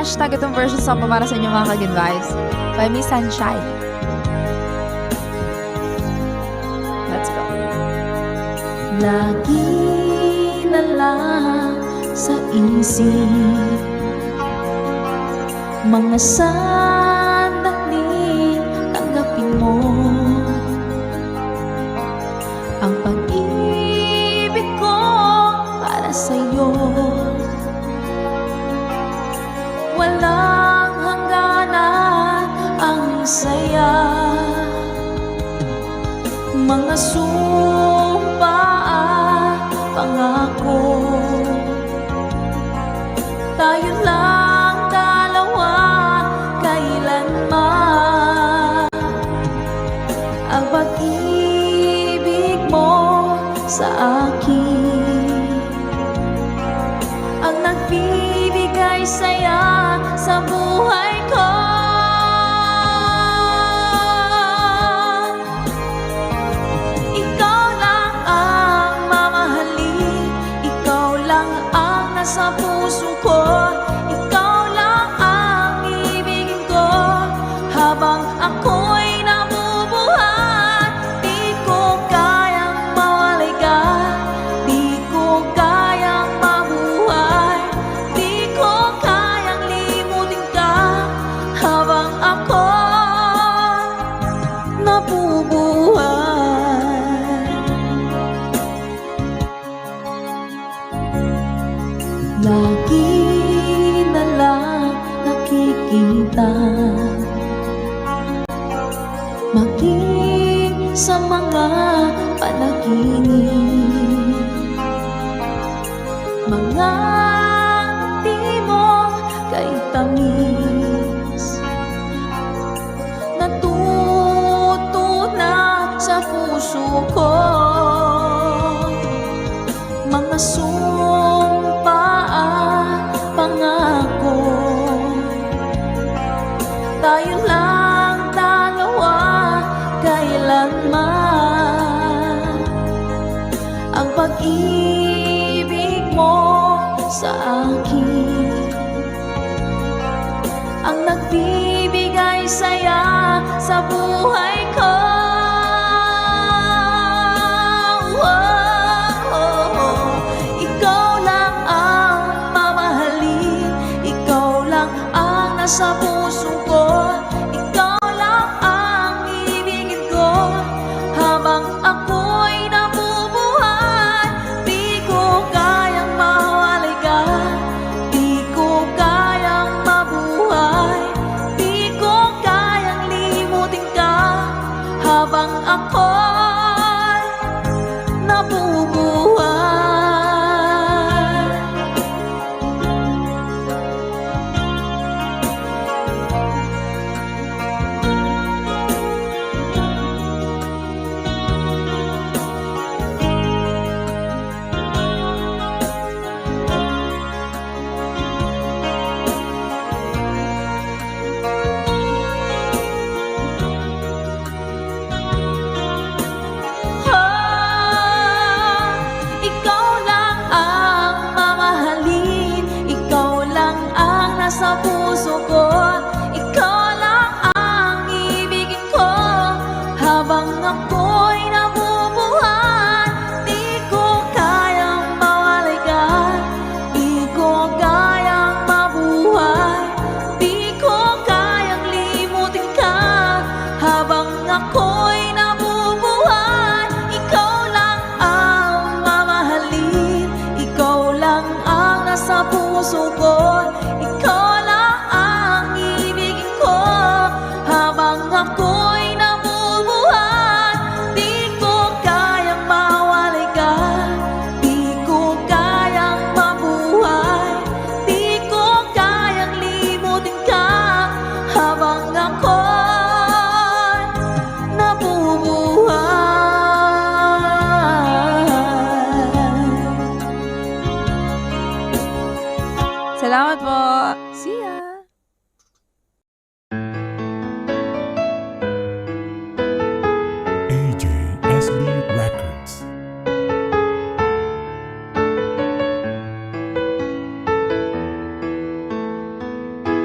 hashtag itong version song ko para sa inyo mga ka-good vibes. By Miss Sunshine. Let's go. Lagi na lang sa isip mga sandali, tanggapin mo ang pag-ibig ko para sa'yo. Walang hangganan ang saya, mga sumpa at pangako. Tayo lang dalawa kailanman, ang pag-ibig mo sa akin ang nagbibigay saya sa buhay ko. Ikaw lang ang mamahalin, ikaw lang ang nasa puso ko, ikaw lang ang ibigin ko habang ako'y nabubuhay. Di ko kayang mawalay ka, di ko kayang mabuhay, di ko kayang limutin ka habang ako nabubuhay. Lagi na lang nakikita, maging sa mga panaginip, mga di mo kay tamis, natutunan sa puso ko, mga sumpa at pangako. Tayo lang dalawa kailanman, ang pag-ibig mo sa akin ang nagbibigay saya sa buhay ko. Ikaw lang ang mamahalin, ikaw lang ang nasa puso ko, ikaw lang ang ibigin ko habang ako'y nabubuhay. Di ko kayang mawalay ka, di ko kayang mabuhay, di ko kayang limutin ka habang ako'y nabubuhay. Ikaw lang ang mamahalin, ikaw lang ang nasa puso ko, ikaw lang ang ibigin ko habang ako'y nabubuhay. Di ko kayang mawalay ka, di ko kayang mabuhay, di ko kayang limutin ka habang ako'y nabubuhay. Ikaw lang ang mamahalin, ikaw lang ang nasa puso ko, ikaw lang ang ibigin ko habang ako'y nabubuhay. Di ko kayang mawalay ka, di ko kayang mabuhay, di ko kayang limutin ka habang ako'y nabubuhay. Salamat po. See ya. AJSB Records. 'Di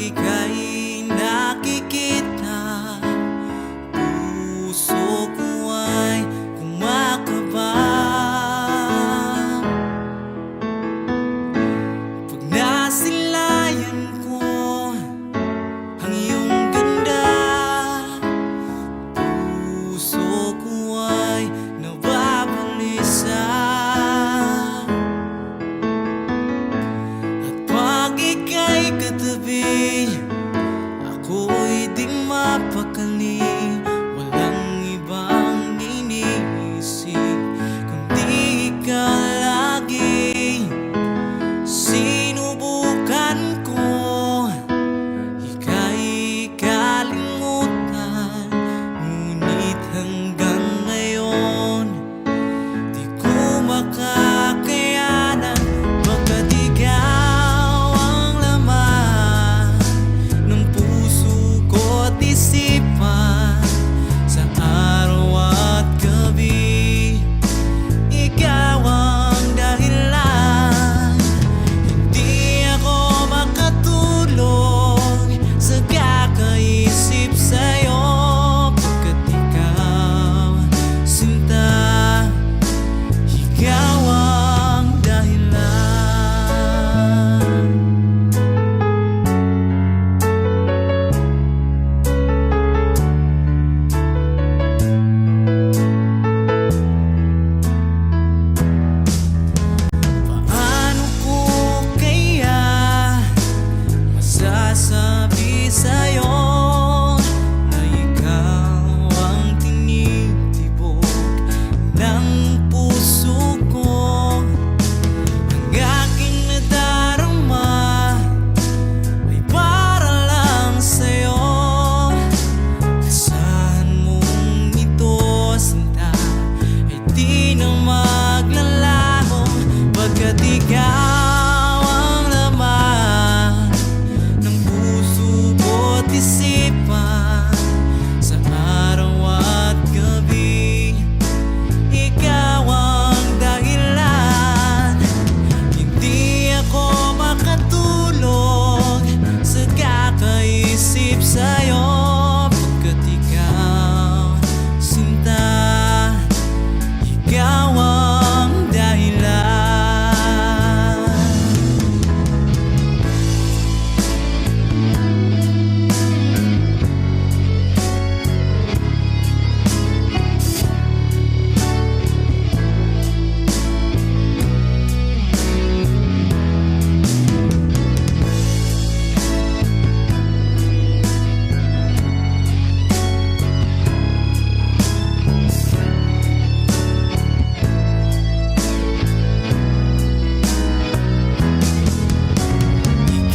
ika'y nakikita, puso ko ay kumakaba. Pag nasilayan ko ang iyong ganda, puso ko ay nababalisa. At pag ika'y katabi, ako'y di mapakali. Walang ibang iniisip kundi ikaw lagi. Sinubukan ko ika'y kalimutan, ngunit hanggang ngayon di ko makakayanan. Baga't ikaw ang laman ng puso ko't isipan, sa araw at gabi ikaw ang dahilan. Hindi ako makatulog sa kakaisip sa'yo, pagkat ikaw, sinta, ikaw ang dahilan. Paano ko kaya masasabi sa'yo na ikaw ang tinitibok ng puso ko? Ang aking nadarama ay para lang sa'yo. Asahan mong ito, sinta, ay di na maglalaho, pagkat ikaw ang laman ng puso ko't isipan, sa araw at gabi ikaw ang dahilan. Hindi ako makatulog sa kakaisip sa'yo, pagkat ikaw, sinta, ikaw ang dahilan.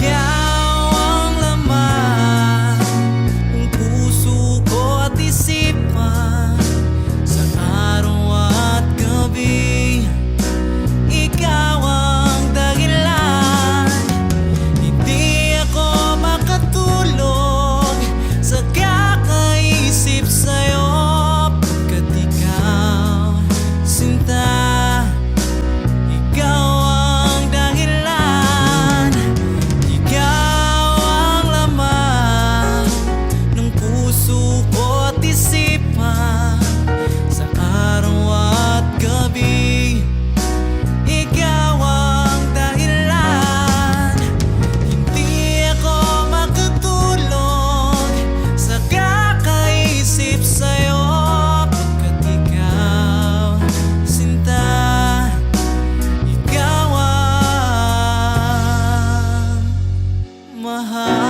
Ikaw ang laman ng puso ko't isipan, sa araw at gabi ikaw ang dahilan. Hindi ako makatulog sa kakaisip sa'yo, pagkat ikaw, sinta, ikaw ang dahilan. Ikaw ang laman ng puso ko't isipan, sa araw at gabi ikaw ang dahilan. Hindi ako makatulog sa kakaisip sa'yo, pagkat ikaw, sinta, ikaw ang mahal.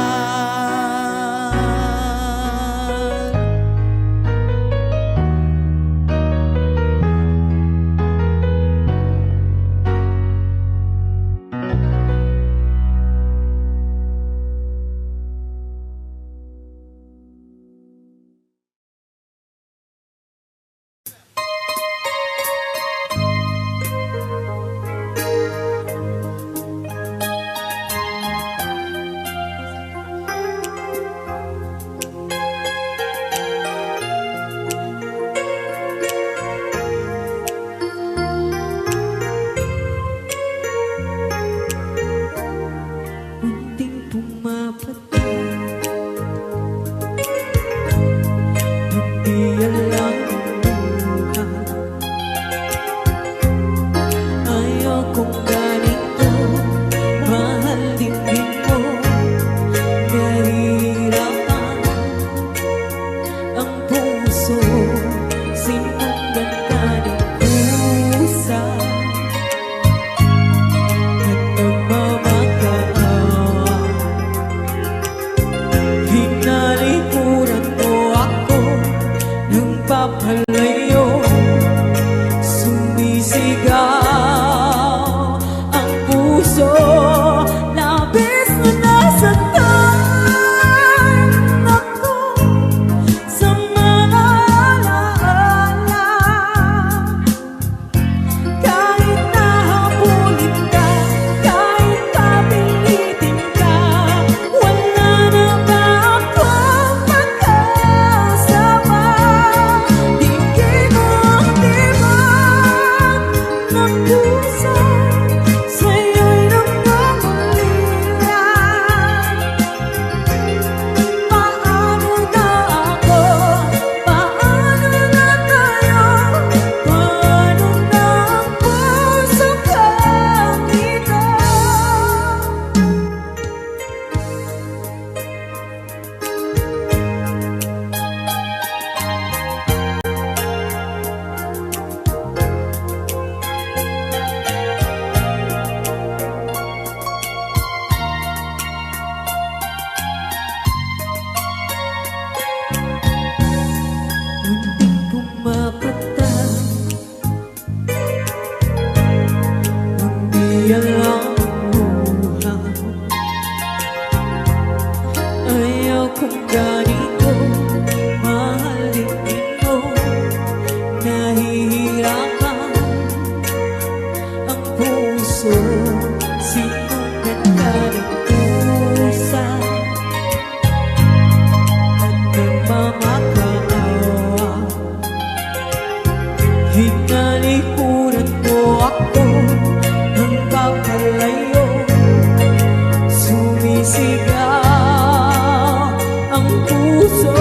kung ganito mahalin mo. Nahihirapan ang puso, sinong ganda ng pusa at nagmamakaawa. Hinalikuran mo ako ng papalayo, sumisigaw ang puso.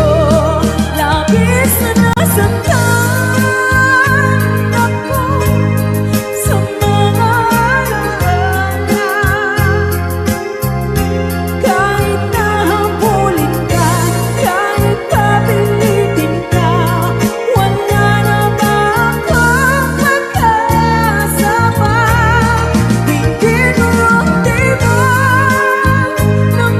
Labis na nasaktan ako sa mga alaala. Kahit nahabulin ka, kahit kapilitin ka, wala na ba akong pag-asa pa? Hindi ko ang diba ng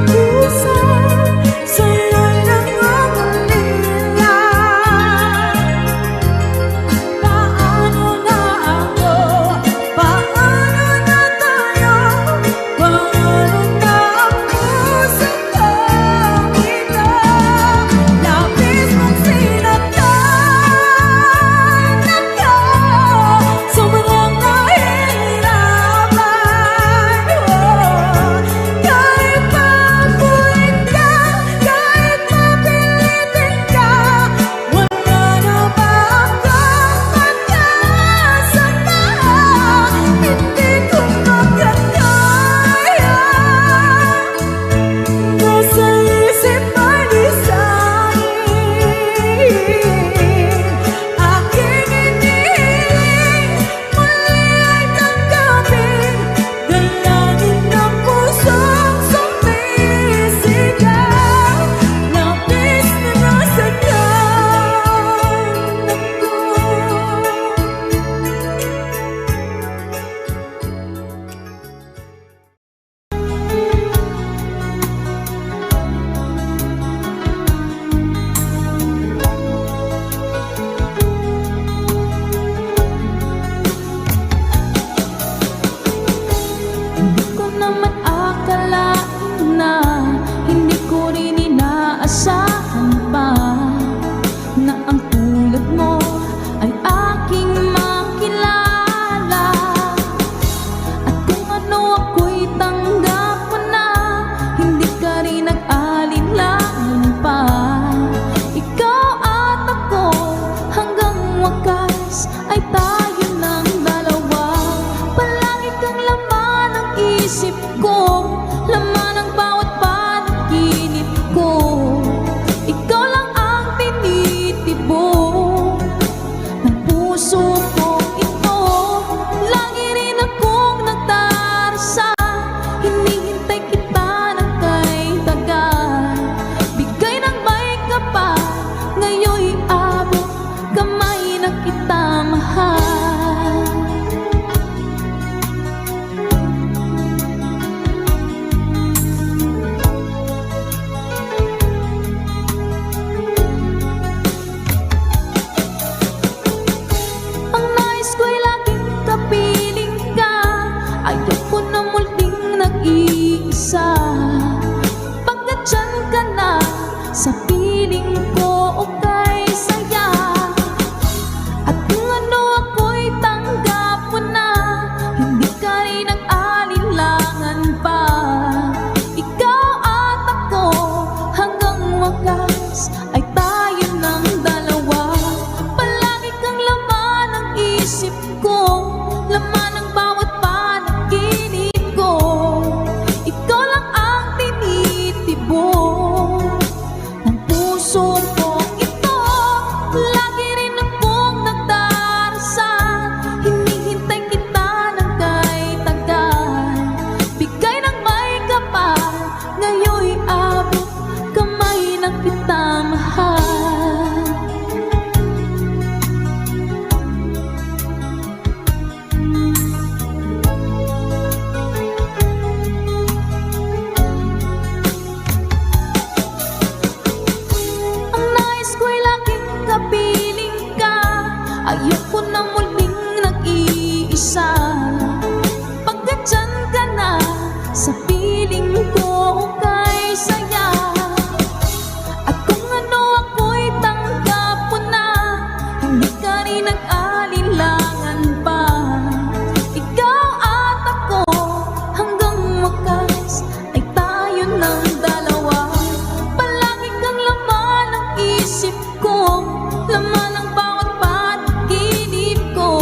laman ng bawat panaginip ko.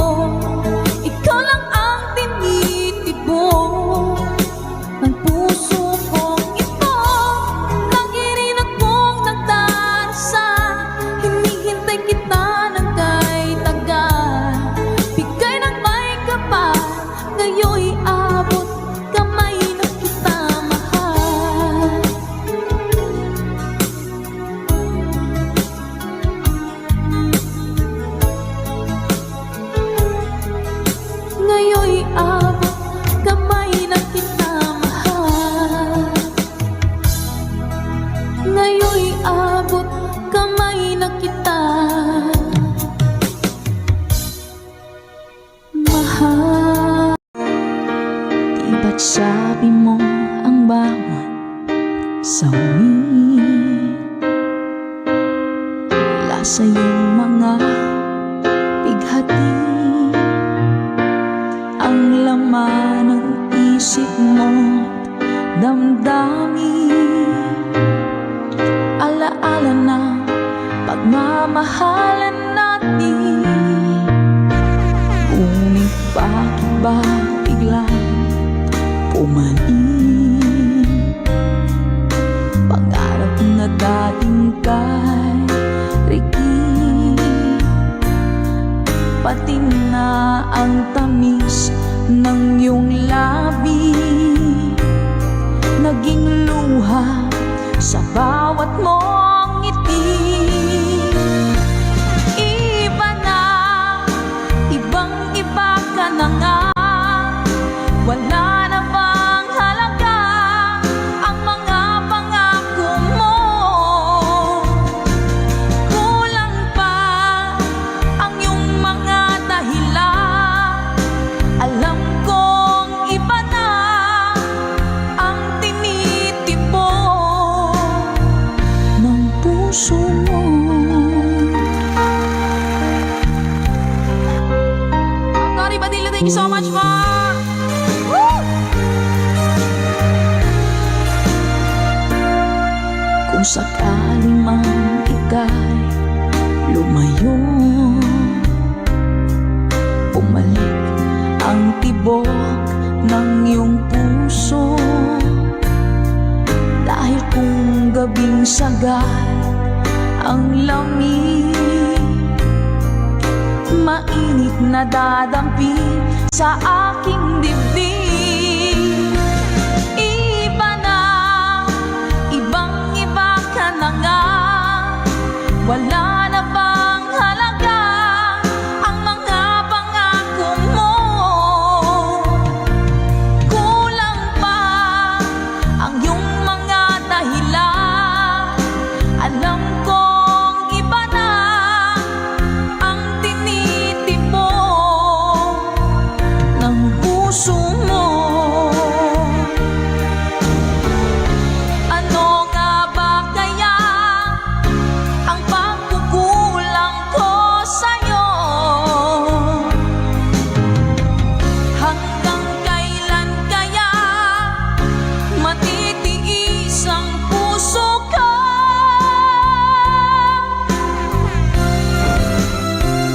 Ikaw lang ang tinitibok ng puso kong ito. Lagi rin akong nagdarasal, hinihintay kita ng kay tagal. Bigay ng may kapal, ngayon'y abot kamay na kita mahal. Ngayon'y abot kamay na kita mahal. Ngayon'y abot kamay na kita mahal. Di ba't sabi mo ang bawat sawi wala sa iyong mga bighati, ang laman ng isip mo't damdamin, alaala na pagmamahalan natin. Ngunit bakit ba biglang pumaling pangarap na dating kay Ricky, pati na ang tamis ng iyong labi naging luha sa bawat mong ngiti. Iba na, ibang-iba ka na nga. Wala na bang halaga ang mga pangako mo? Kulang pa ang iyong mga dahilan. Alam kong iba na ang tinitibok ng puso mo. Tori Badillo, thank you so much for kung sakali mang ika'y lumayo, bumalik ang tibok ng iyong puso. Dahil kung gabing sagad ang lamig, mainit na dadampi sa aking dibdib. Iba na, ibang-iba ka na nga. Wala na bang halaga ang mga pangako mo? Kulang pa ang iyong mga dahilan. Alam kong iba na ang tinitibok ng puso mo. Ano nga ba kaya ang pagkukulang ko sa'yo? Hanggang kailan kaya matitiis ang puso ko?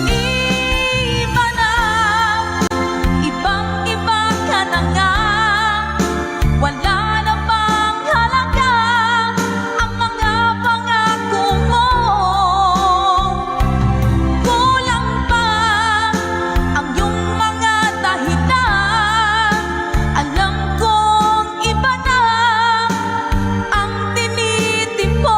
Iba na, ibang-iba ka na nga. Wala na bang halaga ang mga pangako mo? Kulang pa ang iyong mga dahilan. Alam kong iba na ang tinitibok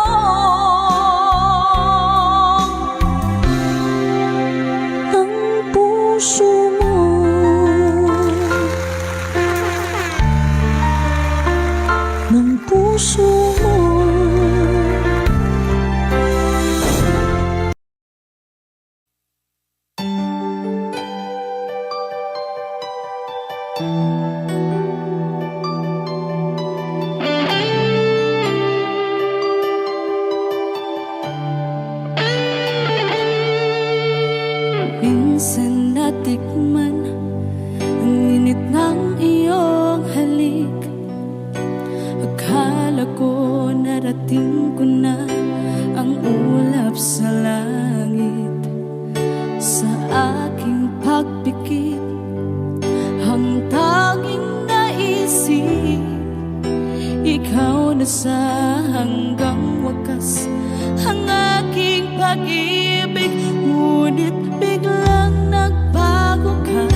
ng puso mo. Ng puso mo. Minsan natikman ang init ng iyong halik. Akala ko narating ko na ang ulap sa langit. sa hanggang wakas ang aking pag-ibig, ngunit biglang nagbago ka.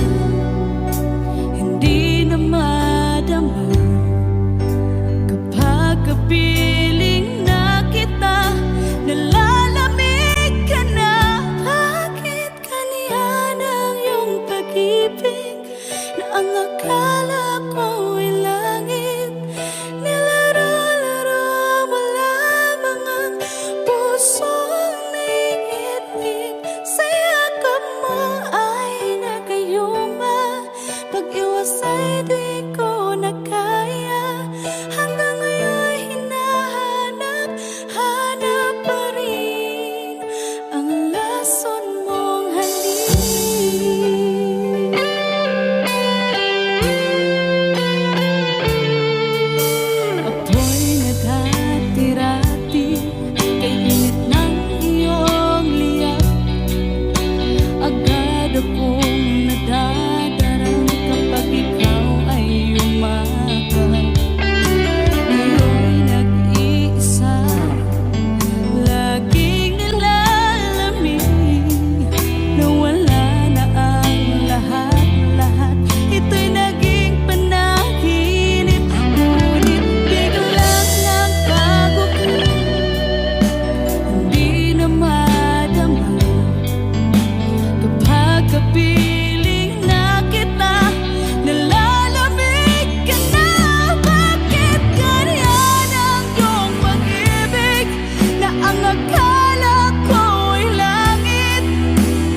Hindi na madama kapag kapiling na kita, nalalamig ka na. Bakit ganyan ang iyong pag-ibig na ang akala ko ay langit? Nilaro-laro mo lamang ang pusong naiitim. Sa yakap mo ay nagayuma, pag-iwas ay di ko na kaya. Hanggang ngayon hinahanap-hanap pa rin ang lason mong halik. Ako'y naghatirati kay init ng iyong liyak. Agad akong nadadarang kapag ikaw ay umakap. Ngayon nag-iisa, laging nilalamig, nawala na ang lahat-lahat. Ito'y naging panaginip, ngunit biglang nagbago ka. Hindi na madama kapag kapiling na kita, nalalamig ka na. Bakit ganyan ang iyong pag-ibig na ang akala ko ay langit?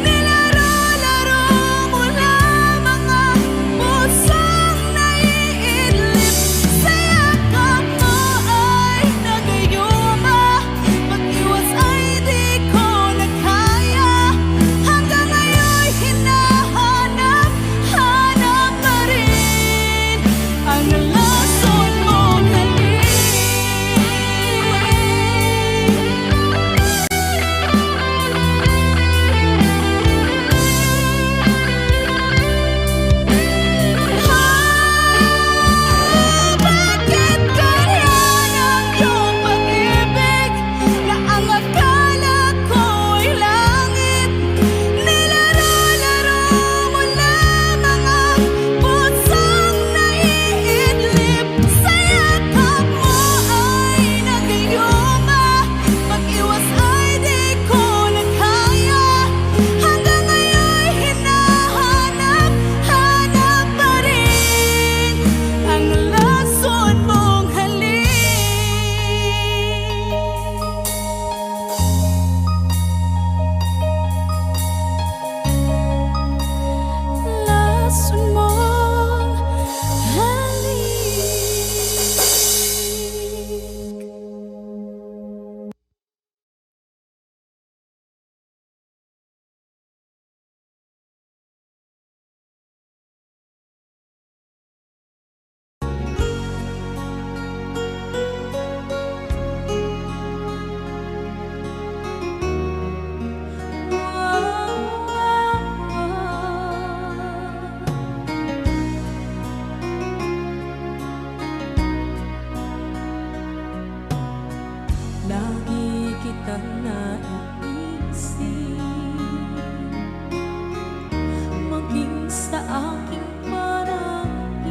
Nilaro-laro mo lamang ang pusong naiidlip. Sa yakap mo ay nagayuma, pag-iwas ay di ko na kaya. Hanggang ngayon hinahanap-hanap pa rin ang lason mong halik. Bakit ganyan ang iyong pag-ibig na ang akala ko ay langit? Nilaro-laro mo lamang ang pusong naiidlip. Sa yakap mo ay nagayuma, pag-iwas ay di ko na kaya. Hanggang ngayon hinahanap-hanap pa rin ang lason mong halik. Lason mong halik. Lagi kitang naiisip, maging sa aking panaginip.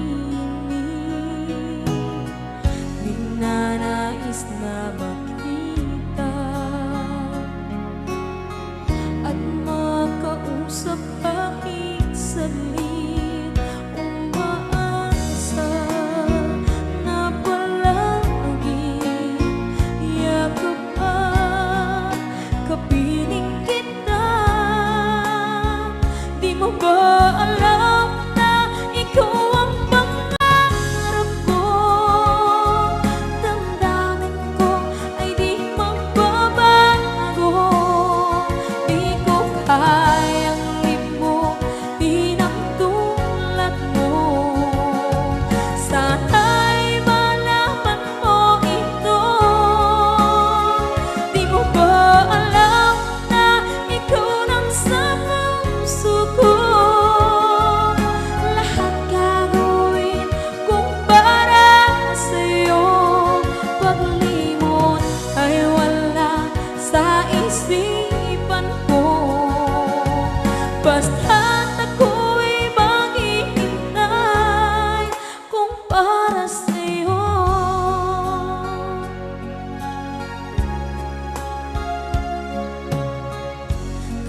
Ninanais na makita at makausap kahit saglit. Umaasa na palagi yakap at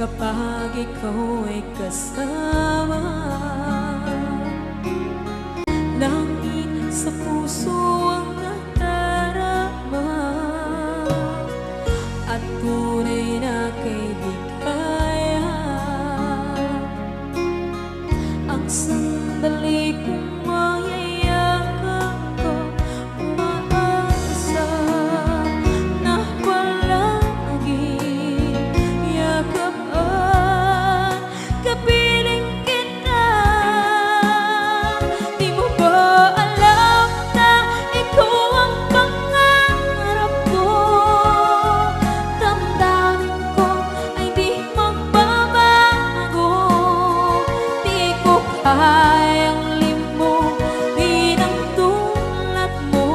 kapag ikaw ay kasama. Langit sa puso ang nadarama, at tunay na kaibigan. Ang sandali kong mayayakap ko, umaasa na palaging yakap at kapiling kita. Di mo ba alam na ikaw ang pangarap ko? Damdamin ko ay di magbabago. Di ko kayang limutin ang tulad mo.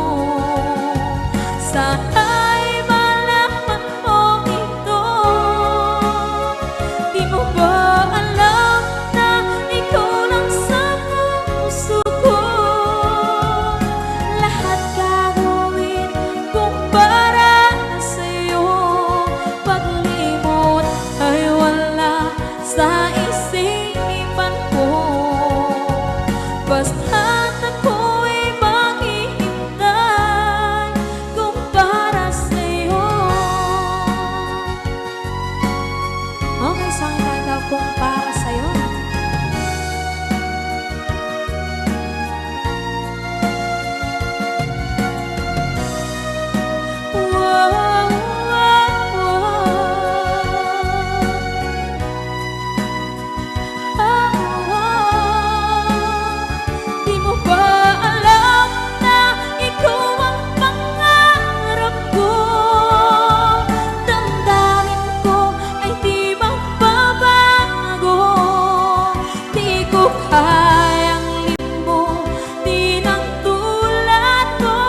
Sana'y malaman mo ito. Di mo ba alam na ikaw lang sa puso ko? Lahat gagawin kung para sa'yo. Paglimot ay wala sa isipan ko. Basta't ako'y maghihintay kung para sa'yo. Okay, saan kanta kung para sa'yo? Wow, wow, Di mo ba alam na ikaw ang pangarap ko? Damdamin ko ay di magbabago. Di ko kayang limutin ang tulad mo.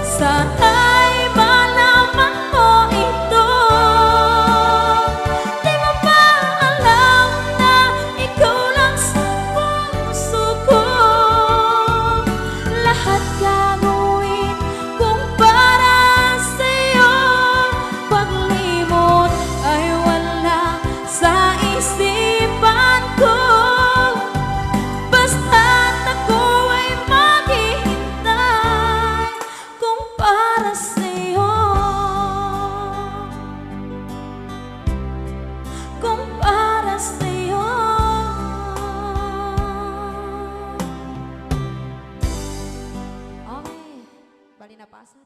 Sana'y malaman mo ito. Di mo ba alam na ikaw lang sa puso ko? Lahat gagawin kung para sa'yo. Paglimot ay wala sa isipan ko. Basta't ako ay maghihintay kung para sa'yo. Kung para sa'yo. Okay, bali na pasad.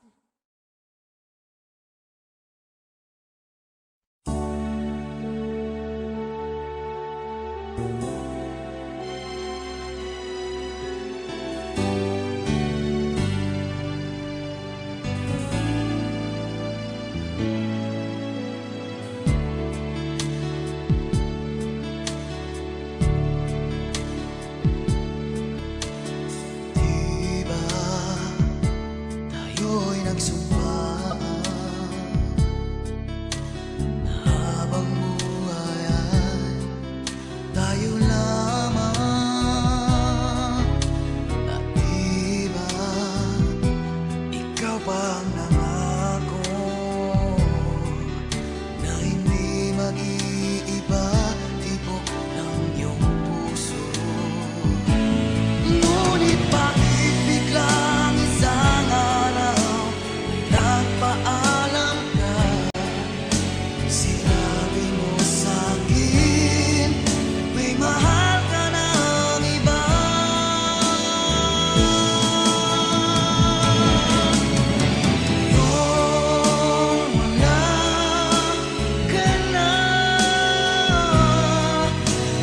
Diba tayo'y nagsumpa na habang buhay ay tayo lamang? At diba ikaw pa ang nangako na hindi mag-iiba, tibok ng iyong puso. Ngunit bakit biglang isang araw nagpaalam ka? Sinabi mo sa'kin may mahal ka ng iba. Yung wala ka na,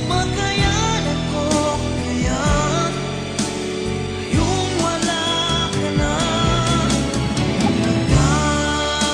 makayanan ko kaya. Yung wala ka na, nagkataon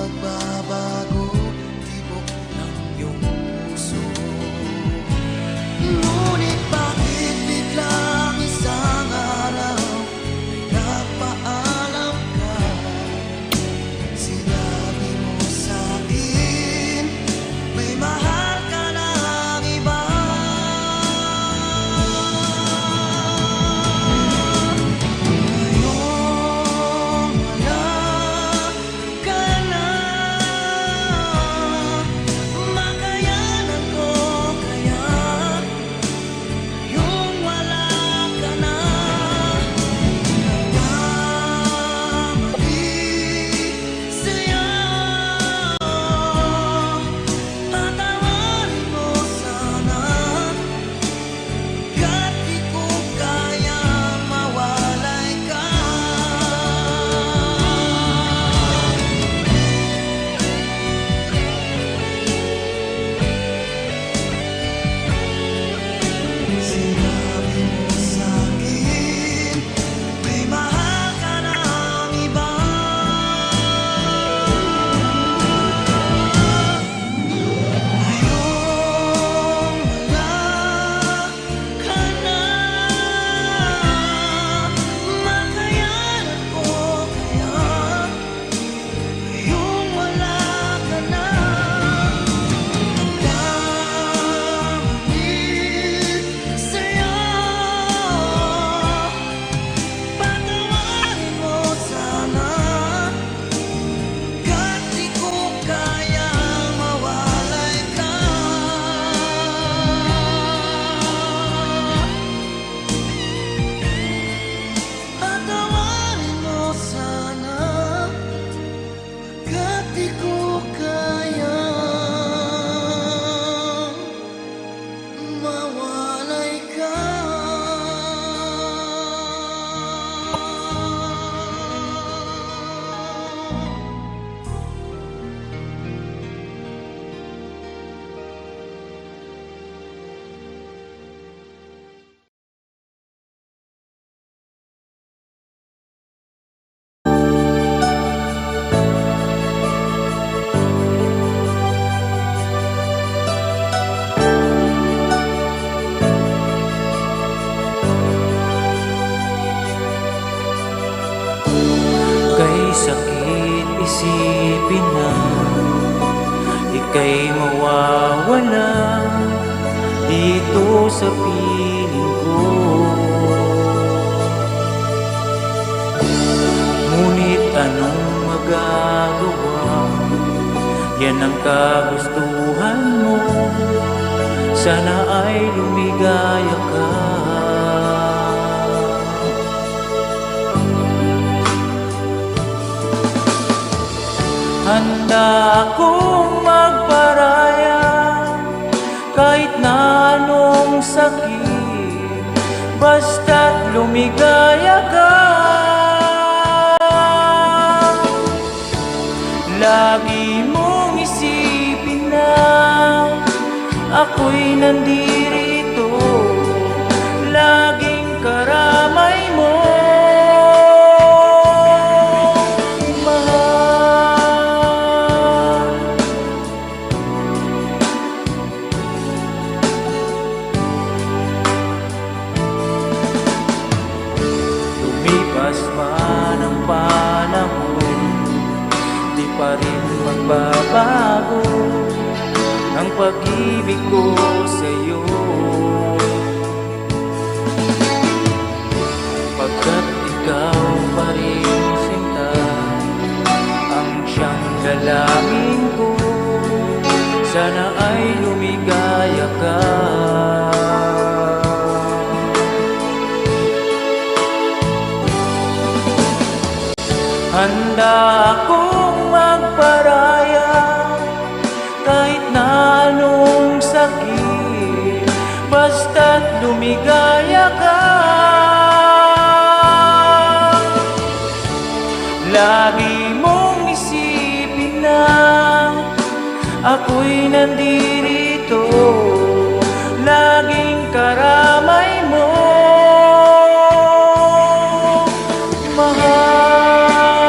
magbabago tibok ng iyong puso. Ngunit bakit biglang isang araw ay nagpaalam ka? Sinabi mo sa'kin may mahal ka ng iba. Ngayon wala ka na, makayanan ko kaya. Ngayong wala ka na, nagkamali sa'yo. Patawarin mo sana, kahit di ko kaya mawalay ka. Sinabi mo sa'kin may mahal ka ng iba. Ngayong wala ka na, makayanan ko kaya. Ngayong wala ka na, nagkamali sa'yo. Patawarin mo sana, kahit di ko kaya mawalay ka. Patawarin mo sana, kahit di ko kaya mawalay ka. Kay sakit isipin na ika'y mawawala dito sa piling ko. Ngunit anong magagawa? Yan ang kagustuhan mo. Sana ay lumigaya ka. Handa akong magparaya kahit na anong sakit, basta't lumigaya ka. Lagi mong isipin na ako'y nandirito, laging karamay mo. Lumipas man ang panahon, di pa rin magbabago ang pag-ibig ko sa'yo. Pagkat ikaw pa rin sinta ang siyang dalangin ko, sana ay lumigaya ka. Handa akong magparaya kahit na anong sakit, basta't lumigaya ka. Lagi mong isipin na ako'y nandirito, laging karamay mo. Mahal,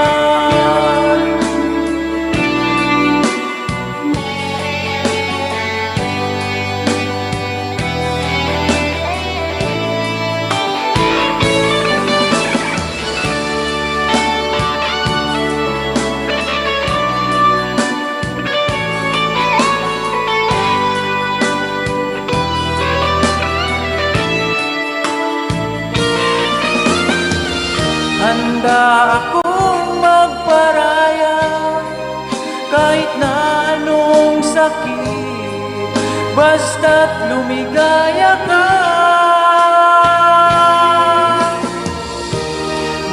sakit, basta't lumigaya ka.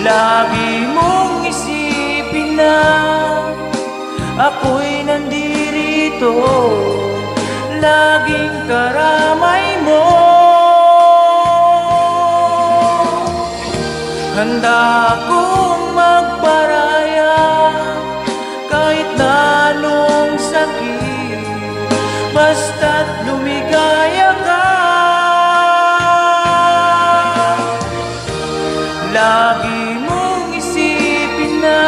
Lagi mong isipin na ako'y nandirito, laging karamay mo. Handa akong magparaya kahit na anong sakit, basta't lumigaya ka. Lagi mong isipin na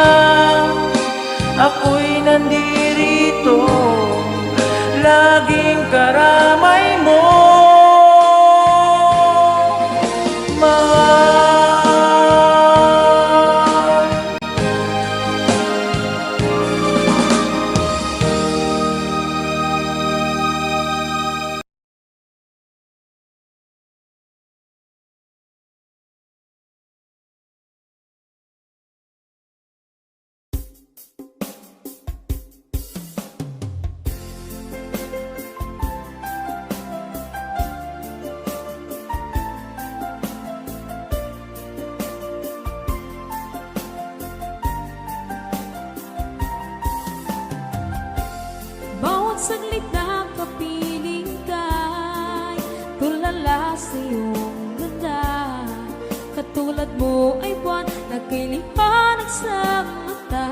ako'y nandirito, laging karamay mo, mahal. Bawat saglit na kapiling ka'y tulala sa iyong ganda. Katulad mo ay buwan na kay liwanag sa mata.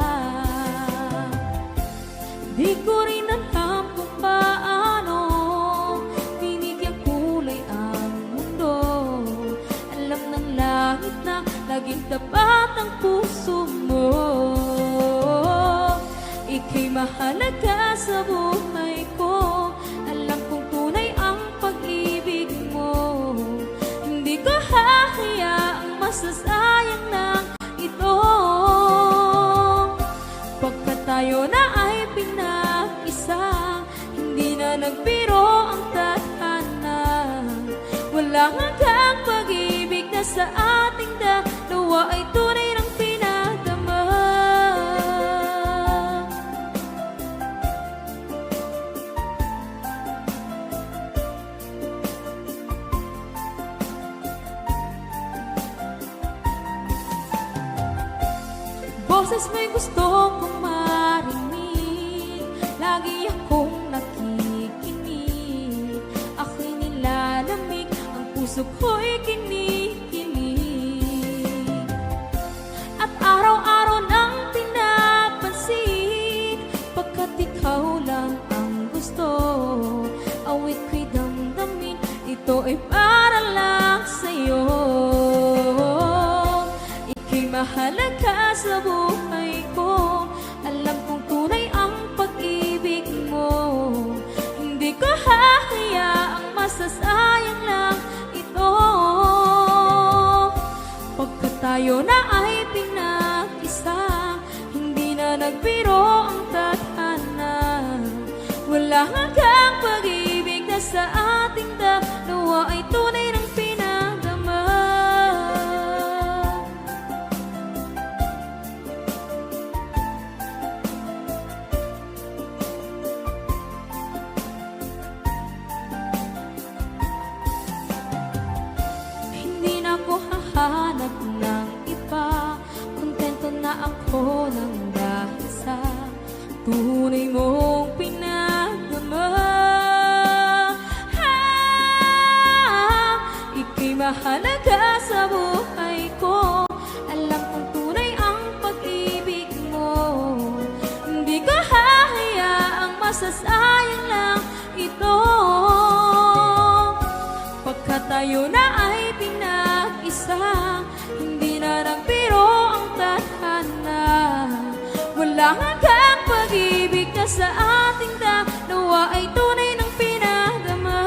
Di ko rin alam kung paano binigyan kulay ang mundo. Alam ng langit na laging tapat ang puso mo. Ika'y mahalaga sa buhay ko. Alam kong tunay ang pag-ibig mo. Hindi ko hahayaang masasayang na ito. Pagkat tayo na ay pinag-isa, hindi na nagbiro ang tadhana. Walang hanggang pag-ibig na sa ating dalawa ay tunay ng pinadama. Boses mo'y gusto kong marinig, lagi akong nakikinig. Ako'y nilalamig, ang puso ko'y kinikilig. At araw-araw nang pinapansin, pagkat ikaw lang ang gusto. Awit ko'y damdamin, ito ay para lang sa'yo. Ika'y mahalaga sa buhay ko. Alam kong tunay ang pag-ibig mo. Hindi ko hahayaang masasayang lang ito. Pagkat tayo na ay pinag-isa, hindi na nagbiro ang tadhana. Wala hanggang pag-ibig na sa ating dalawa ay tunay ng pinadama. Hindi na ako hahanap ng iba, kontento na ako ng dahil sa tunay mong pinagdama. Ika'y mahalaga sa buhay ko. Alam kong tunay ang pag-ibig mo. Hindi ko hahayaang masasayang lang ito. Pagkat tayo na ay pinag-isa, hindi na nagbiro ang tadhana. Wala hanggang pag-ibig na sa ating dalawa ay tunay ng pinadama.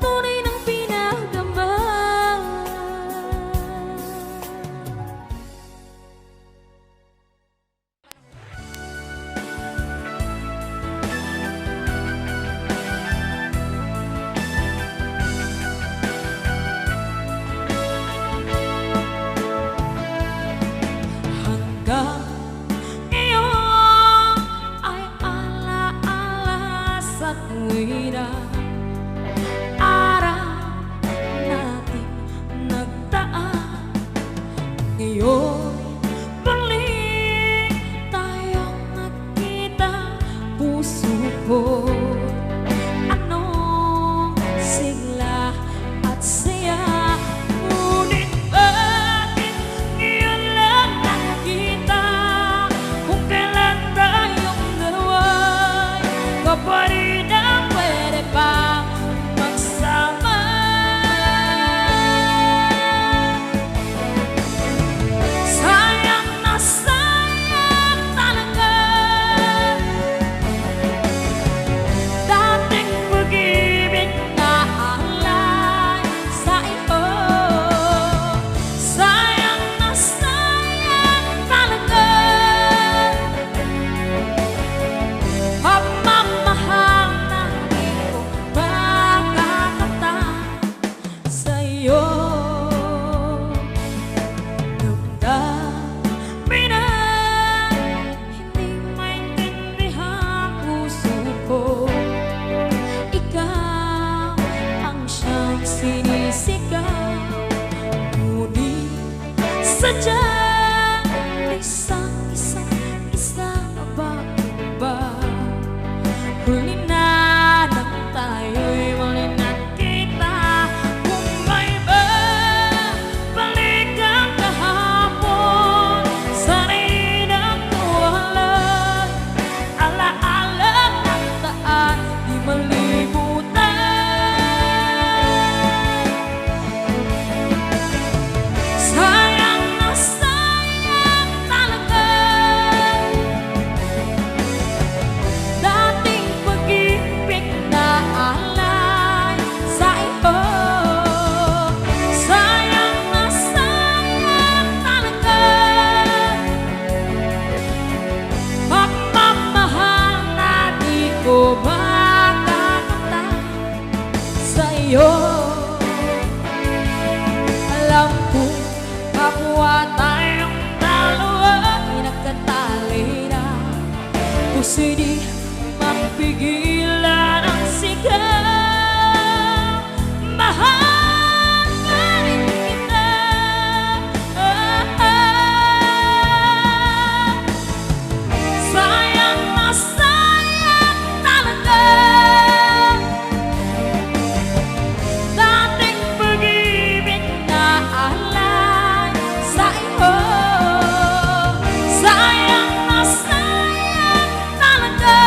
Tunay ng pinadama. araw natin nagdaan. Ngayon balik tayong nagkita, puso ko anong sigla at saya. Ngunit bakit ngayon lang nakita, kung kailan tayong dalawa'y kapatid na pwede pa magsama. Sayang na sayang talaga dating pag-ibig na alay sa iyo. Sayang na sayang talaga pagmamahal na di ko makakata sa iyo. Damdamin na hindi maintindihan puso ko, ikaw ang siyang sinisigaw. Ngunit sadyang isang ba? Huli na nang tayo'y muli nagkita. Kung may babalik ang kahapon, sana'y nakuhalan. Alaala ng daan, di malimutan. Sayang na sayang talaga dating pag-ibig na alay sa iyo. Sayang na sayang talaga pagmamahal na di ko makakata sa iyo. Alam ko kapwa tayong dalawa ay nagkatali na, puso'y di mapigilan ang sigaw. Mahal pa rin kita. Sayang na sayang talaga dating pag-ibig na alay sa iyo. Sayang na sayang talaga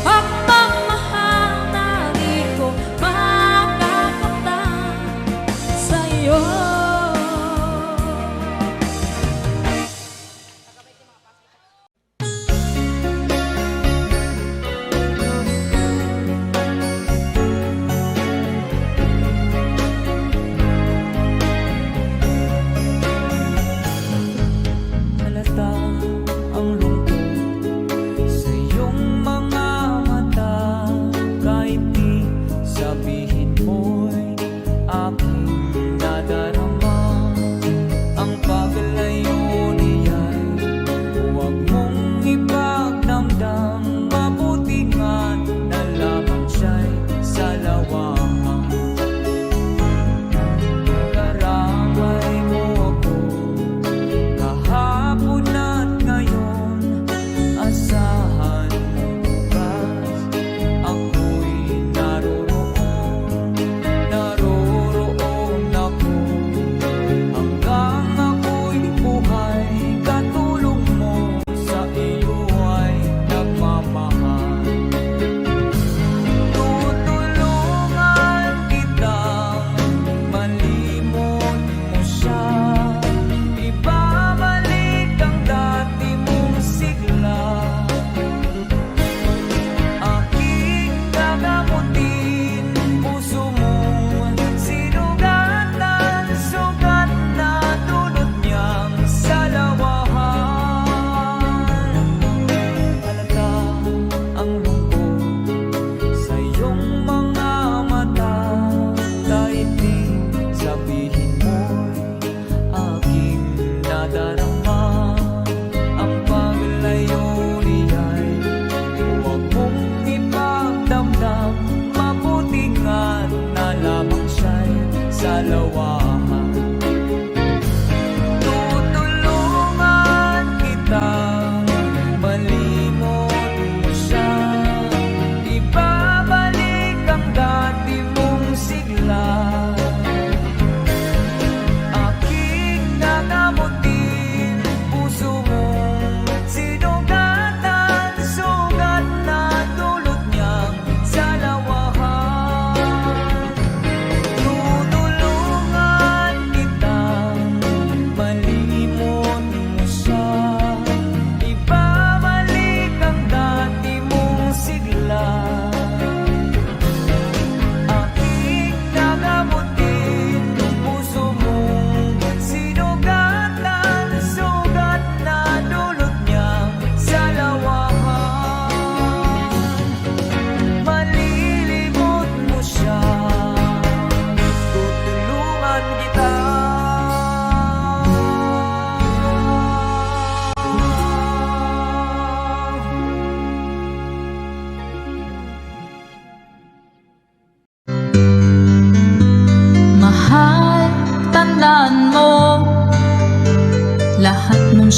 pagmamahal na di ko makakata sa iyo. Halata ang lungkot sa iyong mga mata, kahit di sabihin mo'y aking nadarama. Ang paglayo niya'y huwag mong ipagdamdam, mabuti nga na lamang siya'y sa lawangan. Karamay mo ako kahapon at ngayon, asahan mo bukas ako'y naroroon ako hanggang ako'y buhay. Katulong mo sa iyo ay nagmamahal. Tutulungan kitang malimot mo siya, ibabalik ang dati mong sigla. Aking gagamutin puso mo, sinugatan, sugat na dulot niyang salawahan. Halata ang lungkot sa iyong mga mata, kahit di sabihin mo'y aking nadarama. Ang paglayo niya'y huwag mo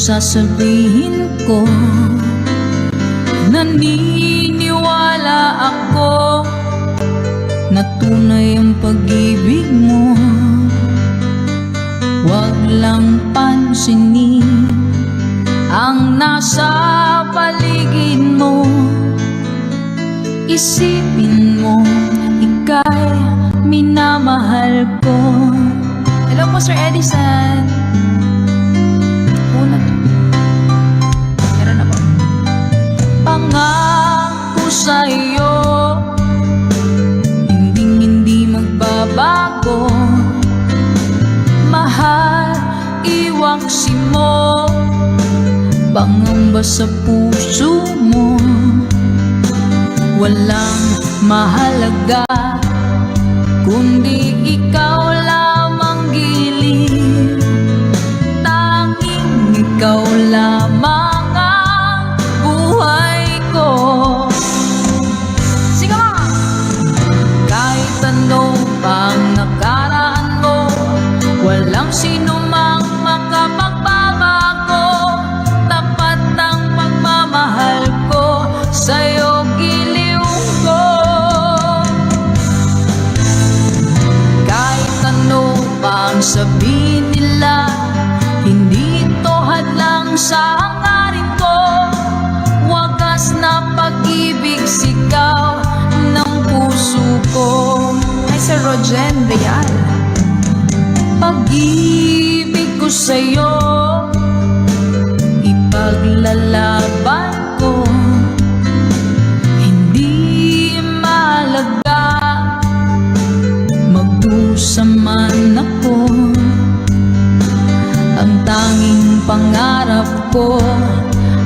sasabihin ko, naniniwala ako na tunay ang pag-ibig mo. Huwag lang pansinin ang nasa paligid mo. Isipin mo, ika'y minamahal ko. Hello po, Sir Edison. Una. Meron na po. Pangako sa'yo, hindi magbabago. Mahal, iwaksi mo, pangamba sa puso mo. Walang mahalaga kundi ikaw lamang giliw. Tanging ikaw lamang ang buhay ko. Sige mga! Kahit ano pang nakaraan mo, walang sino mang makapagbabago. Tapat ang pagmamahal ko sa'yo, giliw ko. Kahit ano pang sabihin nila, hindi ito hadlang sa hangarin ko. Wagas na pag-ibig, sigaw ng puso ko. Hi, Sir Rogen Real. Pag-ibig ko sa'yo, ipaglalaban ko. Hindi mahalaga magdusa man ako. Ang tanging pangarap ko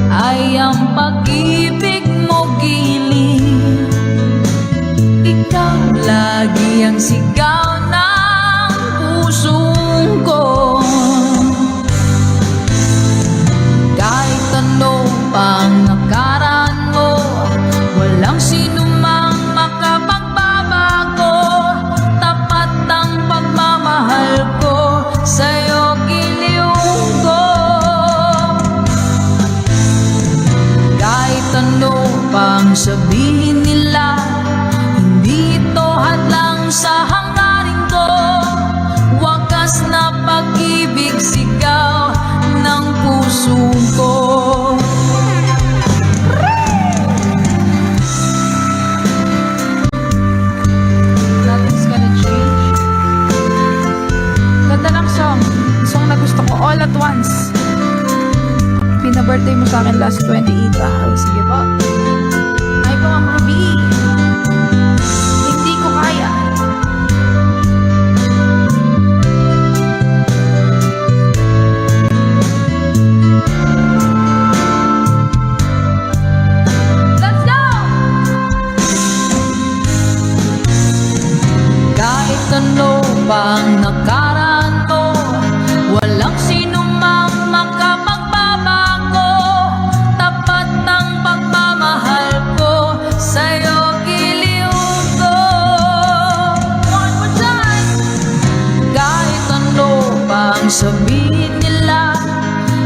ay ang pag-ibig mo, giliw. Ikaw lagi ang sigaw ng puso ko. Kahit ano pang nakaraan mo, walang sino mang makapagbabago. Tapat ang pagmamahal ko sa'yo, giliw ko. Kahit ano pang sabihin nila, hindi ito hadlang sa hangarin ko. Wagas na pag-ibig, sigaw ng puso ko. Nothing's gonna change. Ganda ng song. Song na gusto ko, All at Once. Pina-birthday mo sa akin last 28. Sige po. Hi po, Ma'am Ruby. Hindi ko kaya. Let's go! Kahit ano pang nakaraan mo, walang sino mang makapagbabago. Tapat ang pagmamahal ko sa'yo, giliw ko. One more time! Kahit ano pang sabihin nila,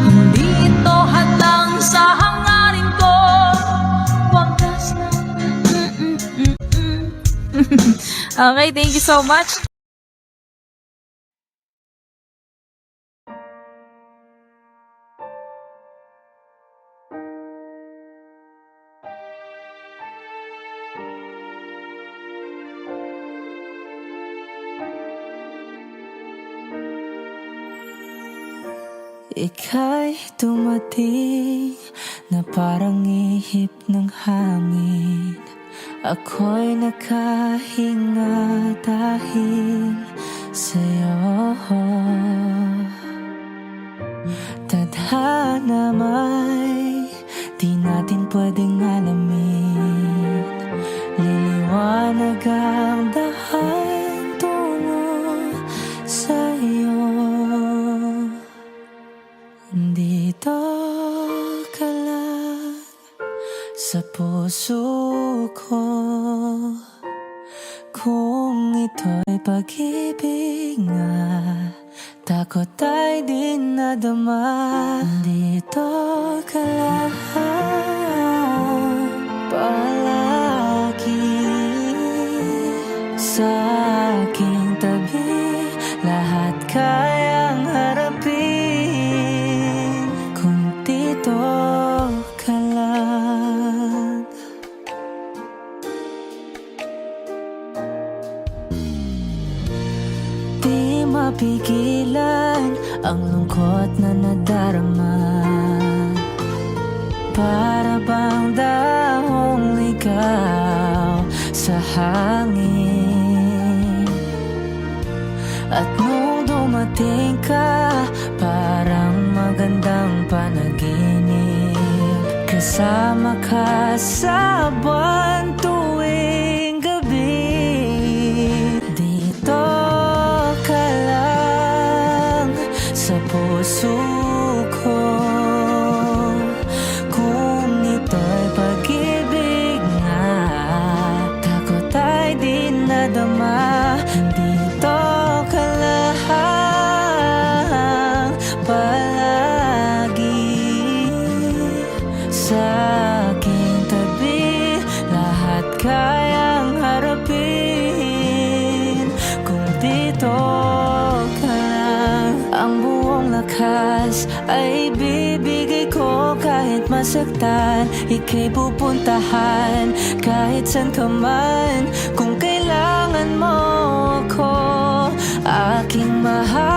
hindi ito hadlang sa hangarin ko. Wagas na. Okay, thank you so much. Ika'y dumating na parang ihip ng hangin. Ako'y nakahinga dahil sa'yo. Tadhana may di natin pwedeng alamin. Liliwanag ang dahan tungo sa'yo. Dito ka lang sa puso ko. Kung ito'y pag-ibig nga, takot ay di nadama. Dito ka lang palagi sa aking tabi, lahat kayang harapin kung dito ka lang. Di mapigilan ang lungkot na nadarama, para bang dahong ligaw sa hangin. At nung dumating ka, parang magandang panaginip, kasama ka sa buwan tuwing gabi. Dito ka lang sa puso ko, kung ito'y pag-ibig nga, takot ay di nadama. Dito ka lang palagi sa aking tabi, lahat kayang harapin kung dito ka lang. Ang buong lakas ay bibigay ko kahit masaktan, ika'y pupuntahan kahit saan ka man. Kung kailangan mo ako, aking mahal.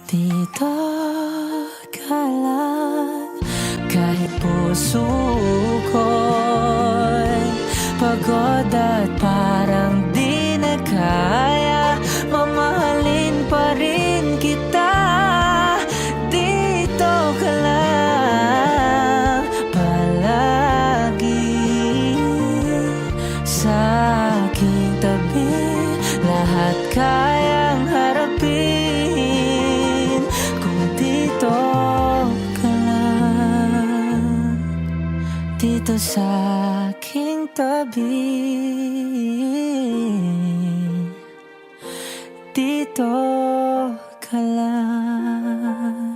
Dito ka lang, kahit puso ko'y pagod at parang di na kaya, mamahalin pa rin kita. Dito ka lang palagi sa aking tabi, lahat kayang harapin kung dito ka lang. Dito sa aking tabi, dito ka lang.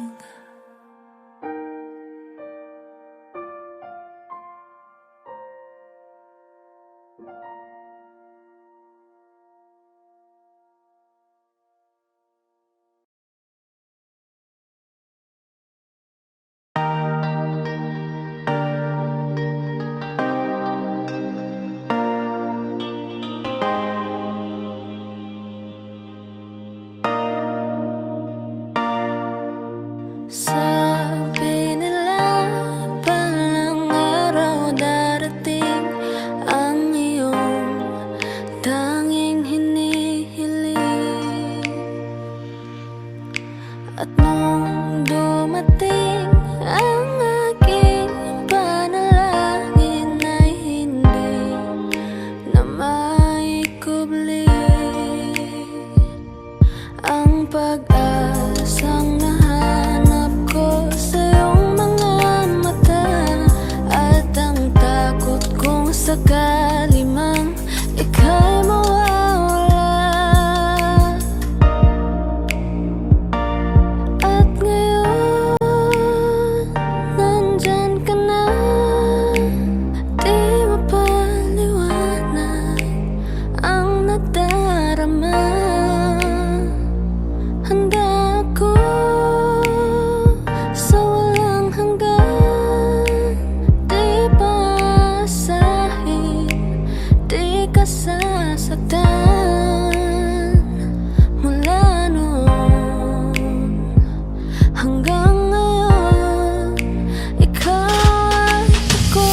Sabi nila palang araw darating ang iyong tanging hinihiling. At nung dumating ang aking panalangin ay hindi na maikubli ang pag-asang nahanap ko sa iyong mga mata, at ang takot kong sakali mang ika'y mawawala. At ngayon, nandyan ka na, di mapaliwanag ang nadarama. Handa ako sa walang hanggan, di paasahin, di ka sasaktan. Mula noon hanggang ngayon, ikaw at ako.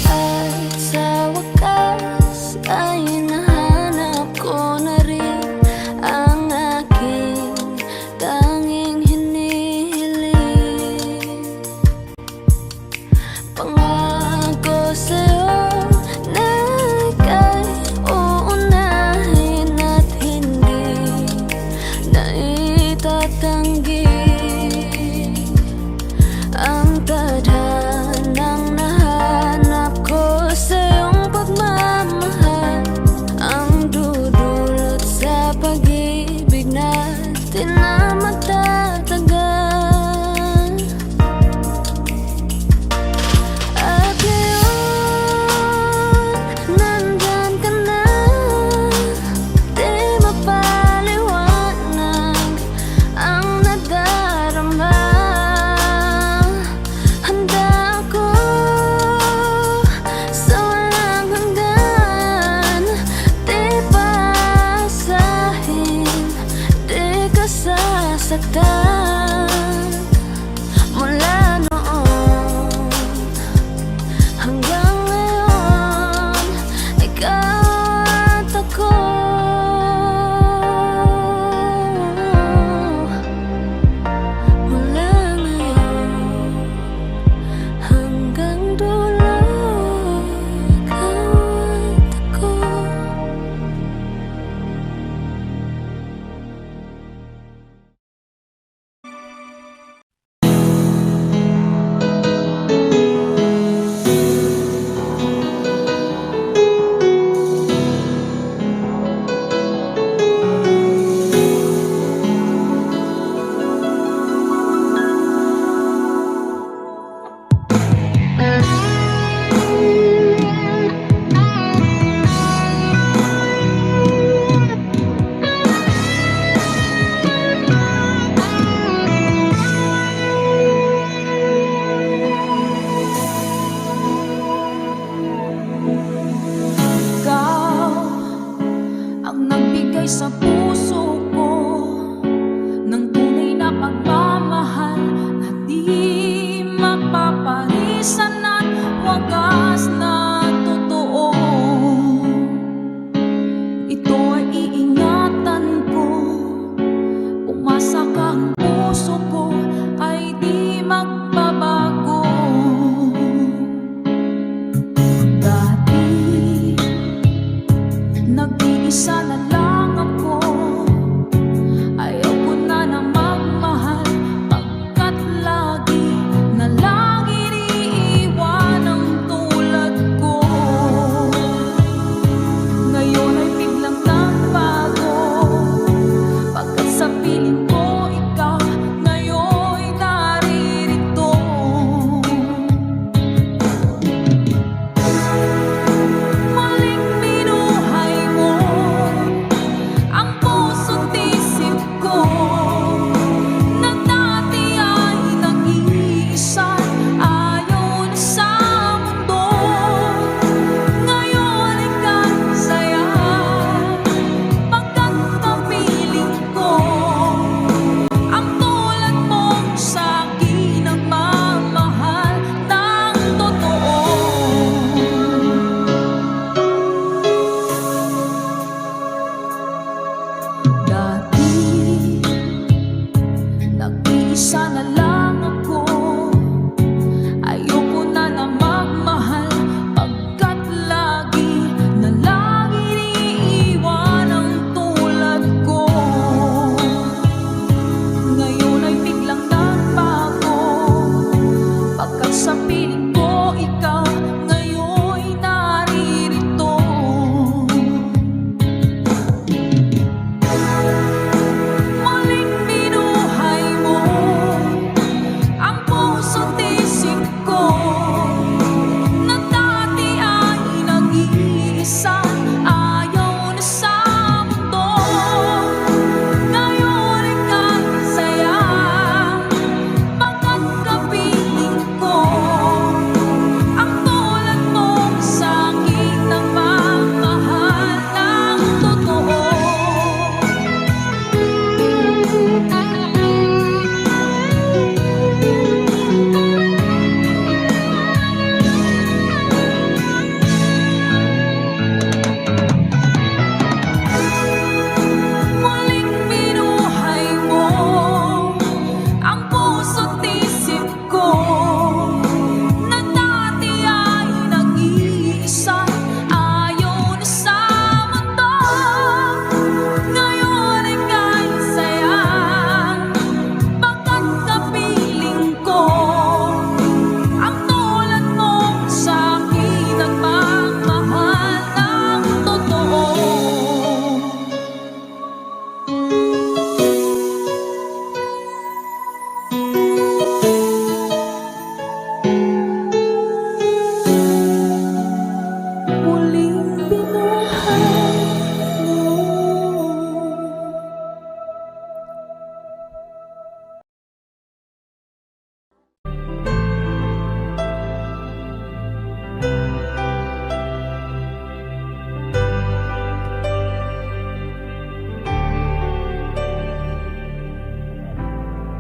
At sa wakas ay nahanap ko na rin ang aking tanging hinihiling. Pangako sa'yo na ika'y uunahin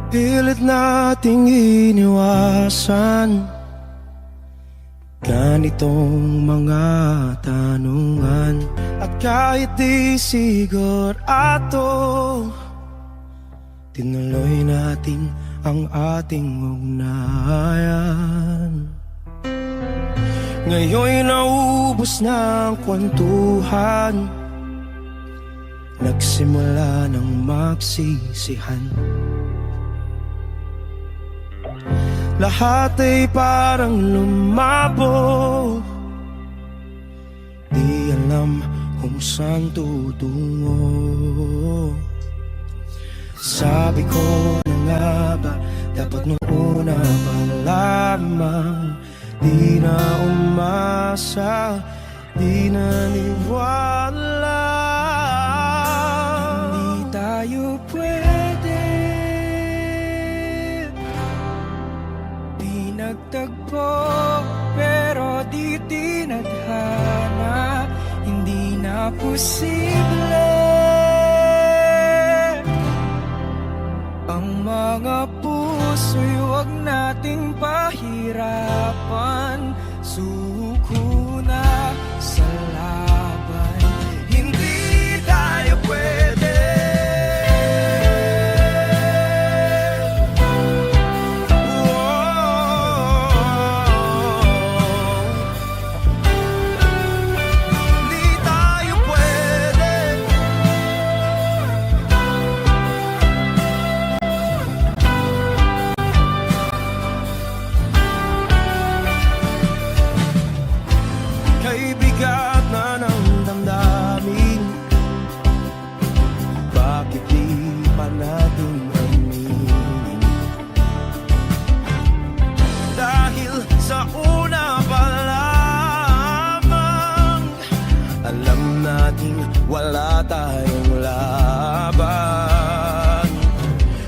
Pilit nating iniwasan ganitong mga tanungan. At kahit di sigurado, tinuloy natin ang ating ugnayan. Ngayon'y naubos na ang kwentuhan, nagsimula ng magsisihan. Lahat ay parang lumabo, di alam kung saan tutungo. Sabi ko na nga ba, dapat nung una pa lamang, di na umasa, di naniwala. Hindi tayo pwede, di nagtagpo, pero di tinadhana. Hindi na posible ang mga puso'y huwag nating pahirapan. Suko na sa laban, hindi tayo pwede. Hindi tayo pwede. Kay bigat na ng damdamin, bakit di pa natin aminin? Dahil sa una pa lamang, alam natin wala tayong laban.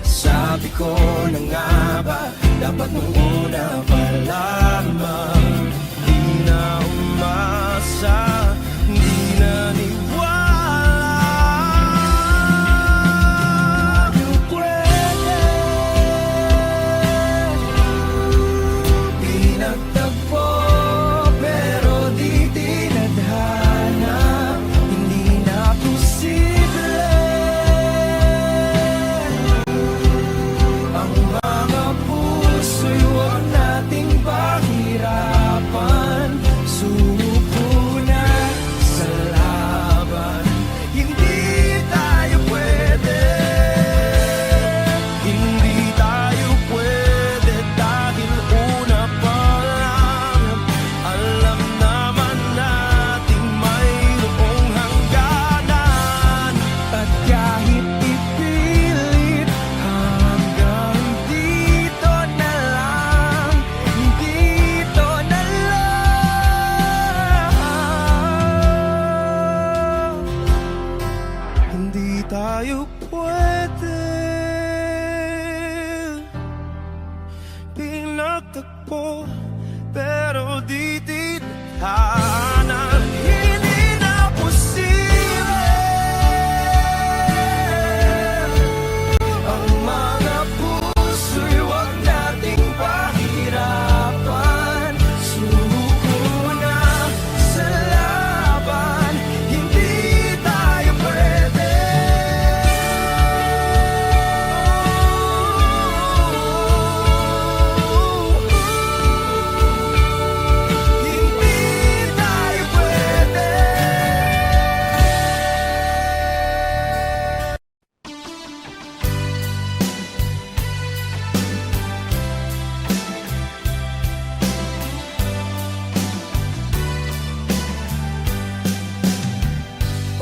Sabi ko na nga ba, dapat nung una pa lamang, di na umasa, di naniwala. Di pwede, di nagtagpo, pero di tinadhana. Hindi na posible ang mga puso'y huwag nating pahirapan. Suko na sa laban, hindi tayo pwede. Hindi tayo pwede dahil una pa lang, alam naman natin mayroong hangganan. At kahit ipilit, hanggang dito na lang, dito na lang. Hindi tayo pwede, pinagtagpo, pero di tinadhana. Hindi na posible ang mga puso'y huwag nating pahirapan. Suko na sa laban, hindi tayo pwede. Hindi tayo pwede.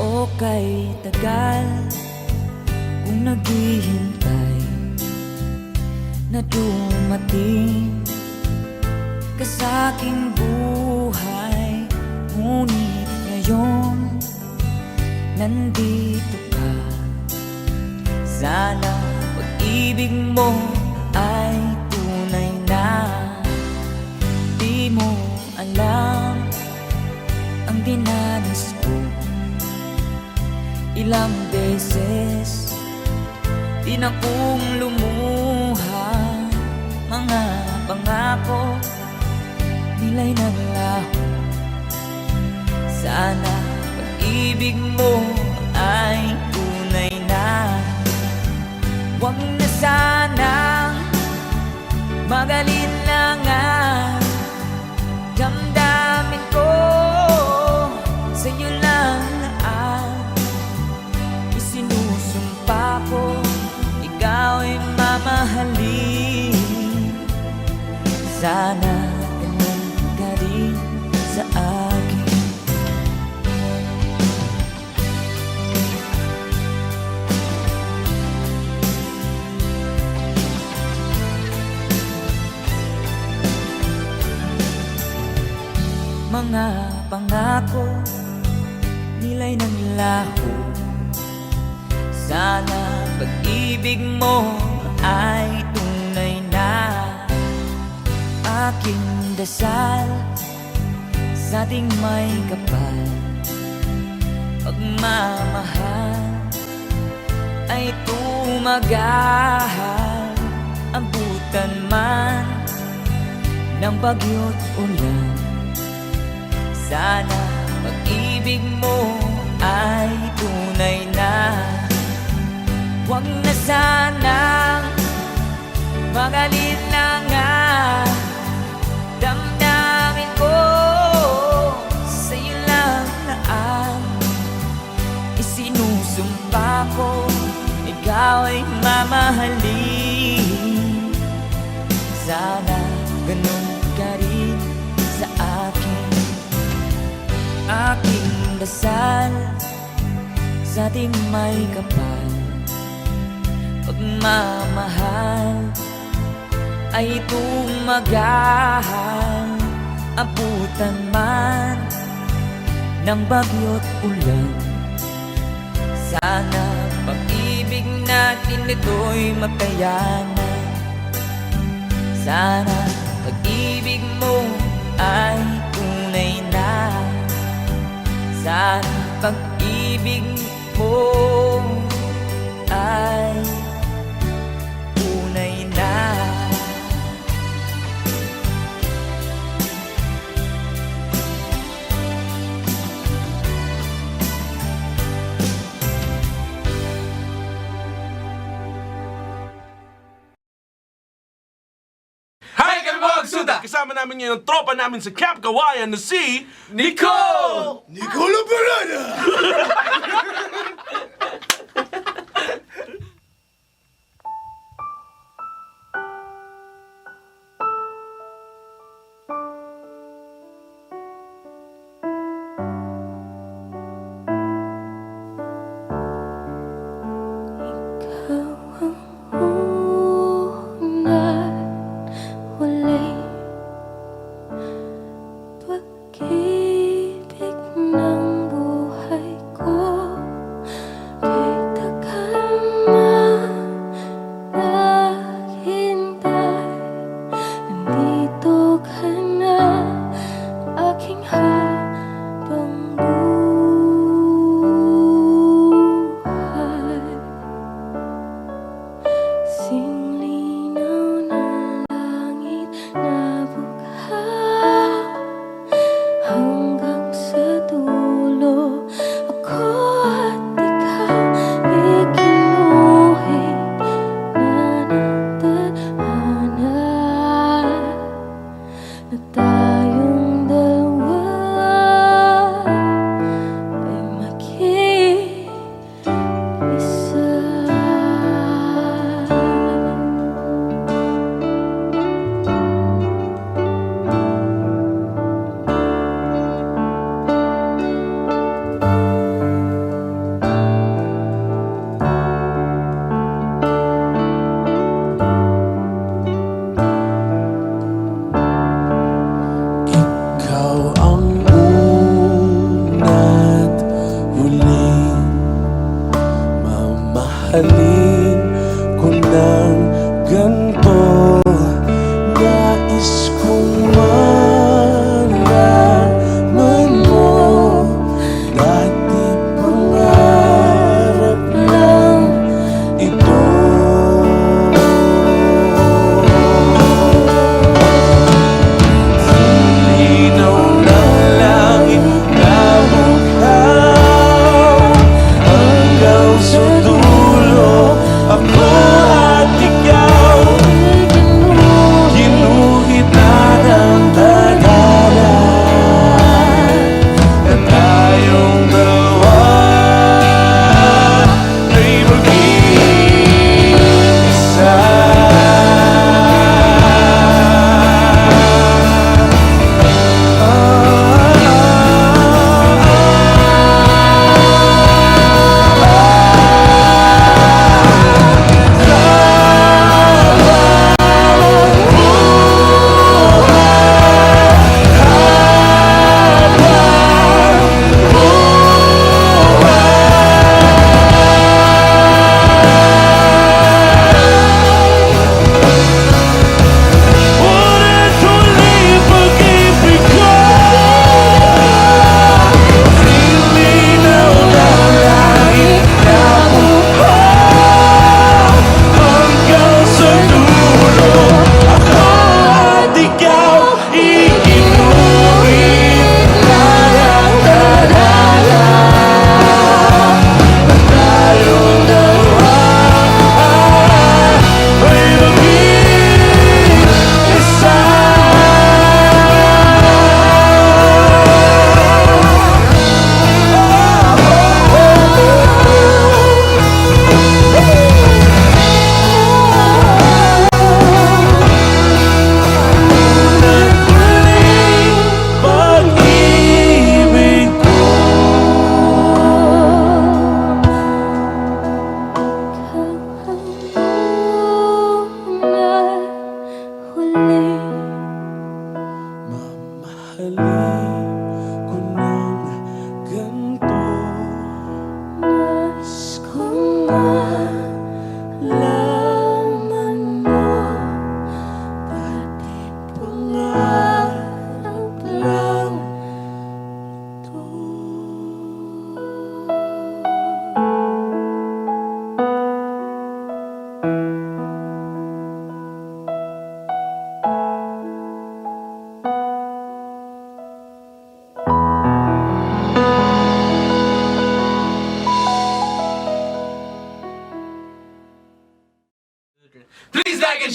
O kay tagal kung naghihintay na dumating ka sa'king buhay. Ngunit ngayon nandito ka. Sana pag-ibig mo ay tunay na. Di mo alam ang dinanas ko. Ilang beses din akong lumuha Mga pangako nila'y naglaho. Sana pag-ibig mo ay tunay na. Huwag na sanang magalinlangan. Damdamin ko sa'yo lang ang isinusumpa ko. Ikaw ay mamahalin. Sana ganun ka rin sa akin. Mga pangako nila'y naglaho. Sana pag-ibig mo ay tunay na. Aking dasal sa ating may kapal, pagmamahal ay tumagal. Abutan man ng bagyo't ulan, sana pag-ibig mo ay tunay na. Huwag na sanang magalinlangan. Damdamin ko sa'yo lang na ang isinusumpa ko. Ikaw ay mamahalin. Sana ganun ka rin sa akin. Aking dasal sa ating may kapal, pagmamahal ay tumagal. Abutan man ng bagyo't ulan, sana pag-ibig natin ito'y makayanan. Sana pag-ibig mo ay tunay na. Sana pag-ibig mo ay tunay na. Hi kami mga Suda! Kasama namin ngayon ang tropa namin sa Camp Kawayan na si Nicole! Nicolo Parada! Pag-ibig ng buhay ko,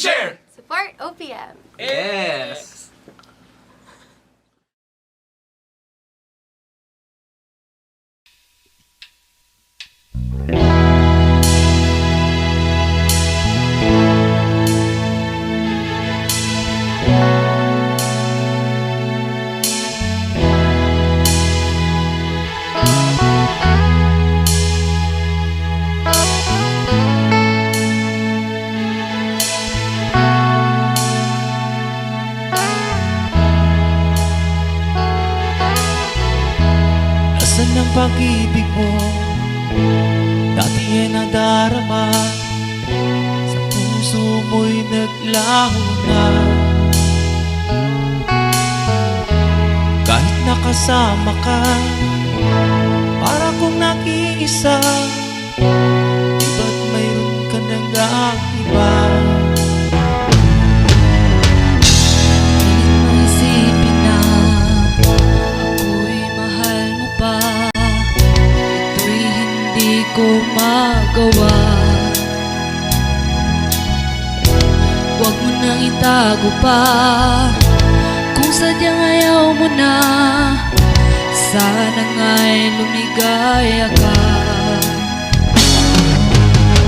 share! Support OPM. Yes! Asan ang pag-ibig mo? Dati ay nadarama, sa puso mo'y naglaho na. Kahit nakasama ka, para kong nag-iisa, di ba't mayroon ka nang iba? Isipin na ako'y mahal mo pa, ito'y hindi ko magawa. Huwag mo nang itago pa, kung sadyang ayaw mo na, sana nga'y lumigaya ka.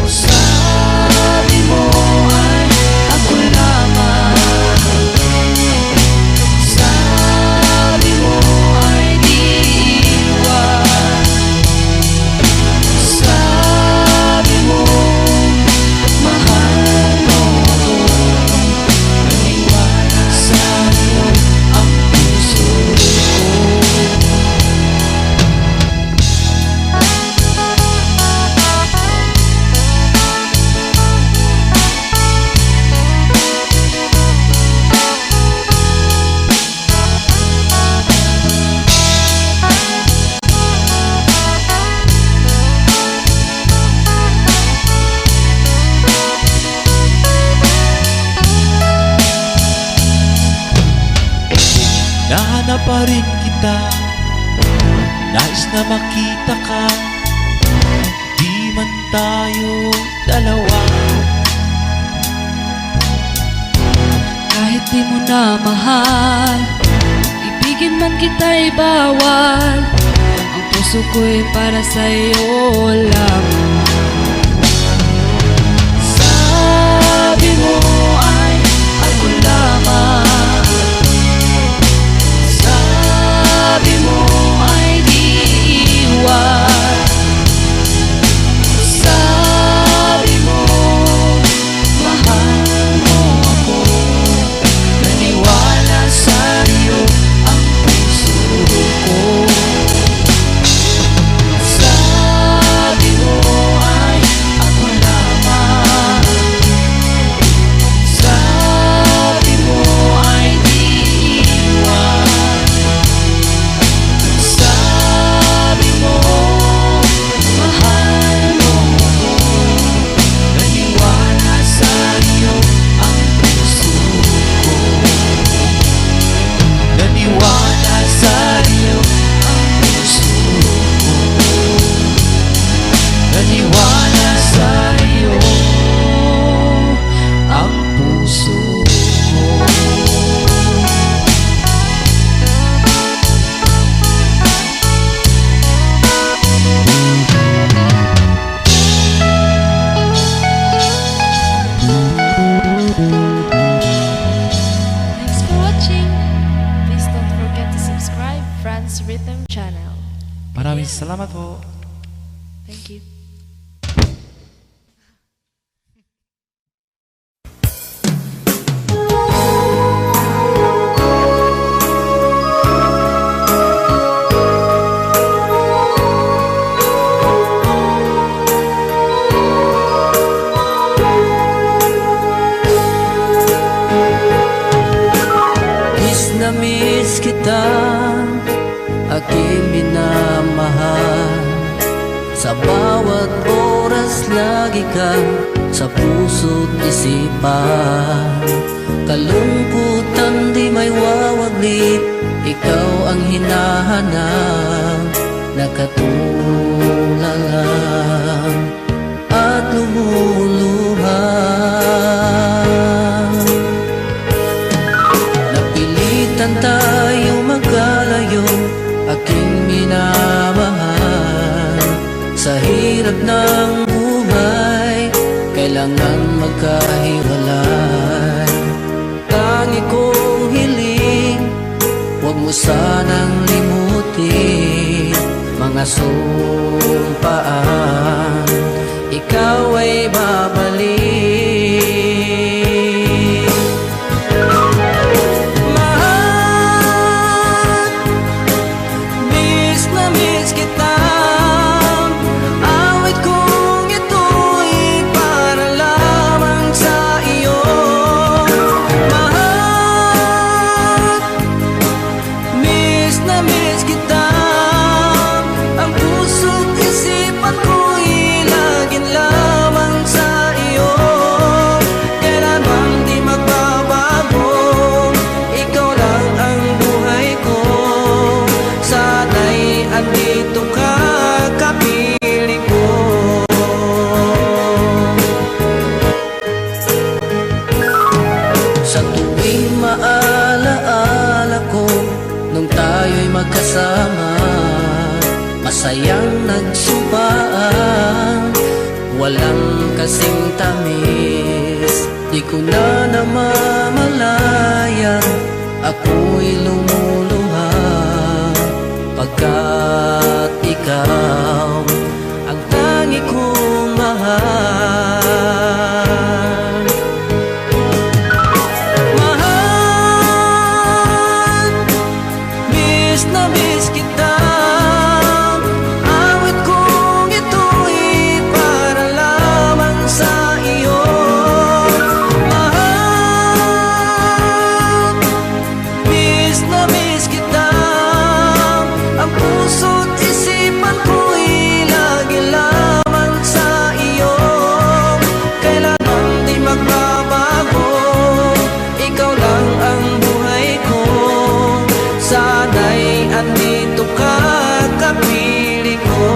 Sabi mo ay ako lamang, sabi mo ay di iwan, sabi mo mahal mo ako, naniwala sa'yo ang puso ko. Nahanap pa rin kita, nais na makita ka, di man tayo dalawa. Kahit di mo na mahal, ibigin man kita'y bawal, ang puso ko'y para sa'yo lamang. Sabi mo ay ako lamang, sabi mo ay di iwan, sabi mo mahal mo ako, naniwala sa'yo ang puso ko. Sabi mo ay ako lamang, sabi mo ay di iwan, sabi mo mahal mo ako, naniwala sa'yo ang puso ko, naniwala sa'yo ang puso ko, naniwala sa'yo ang puso ko. Thanks for watching. Please don't forget to subscribe Franz Rhythm Channel. Maraming salamat po. Thank you. Miss kita, aking minamahal. Sa bawat oras lagi ka sa puso't isipan. Kalungkutan di may wawaglit, ikaw ang hinahanap. Nakatulalang at lumuluhan. kailan tayo magkalayo, aking minamahal. Sa hirap ng buhay, kailangan magkahiwalay. Tangi kong hiling, huwag mo sanang limutin mga sumpaan, ikaw ay babalik. Mahal, miss na miss kita. Awit kong ito'y para lamang sa iyo. Mahal, miss na miss kita. Ang puso't isipan ko'y laging lamang sa iyo. Kailan bang di magbabago, ikaw lang ang buhay ko. Sana'y andito ka, kapiling ko. Sa tuwing maalaala ko nung tayo'y magkasama, masayang nagsumpaan, walang kasing tamis. Di ko na namamalayan, ako'y lumuluha, pagkat ikaw ang tangi kong mahal. Mahal, miss na miss kita. Awit kong ito'y para lamang sa iyo. Mahal, miss na miss kita. Ang puso't isipan ko'y lagi lamang sa iyo. Kailan bang di magbabago, ikaw lang ang buhay ko. Sana'y andito ka, kapiling ko.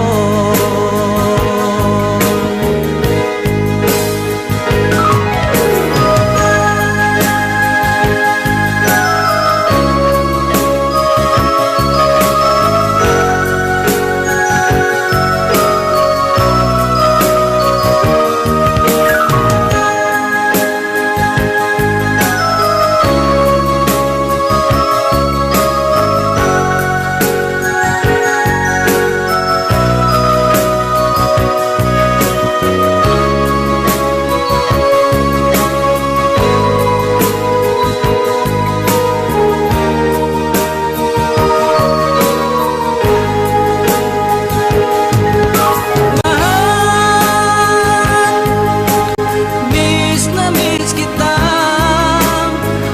Miss na miss kita.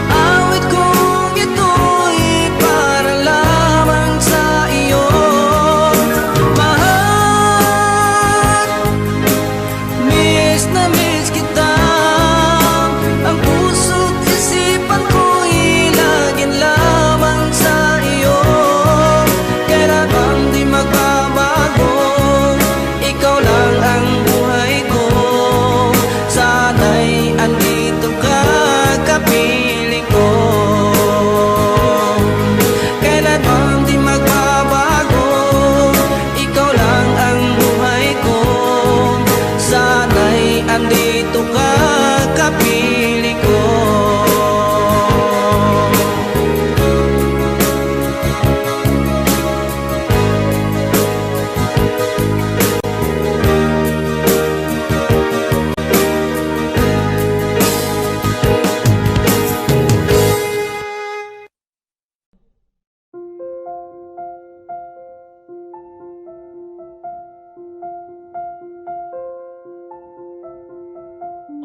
Awit kong ito'y para lamang sa iyo. Mahal, miss na miss kita. Ang puso't isipan ko'y laging lamang sa iyo. Kailan bang di magbabago, ikaw lang ang buhay ko. Sana'y andito ka, kapiling ko. Kailan bang di magbabago, ikaw lang ang buhay ko. Sana'y andito ka, kapiling ko.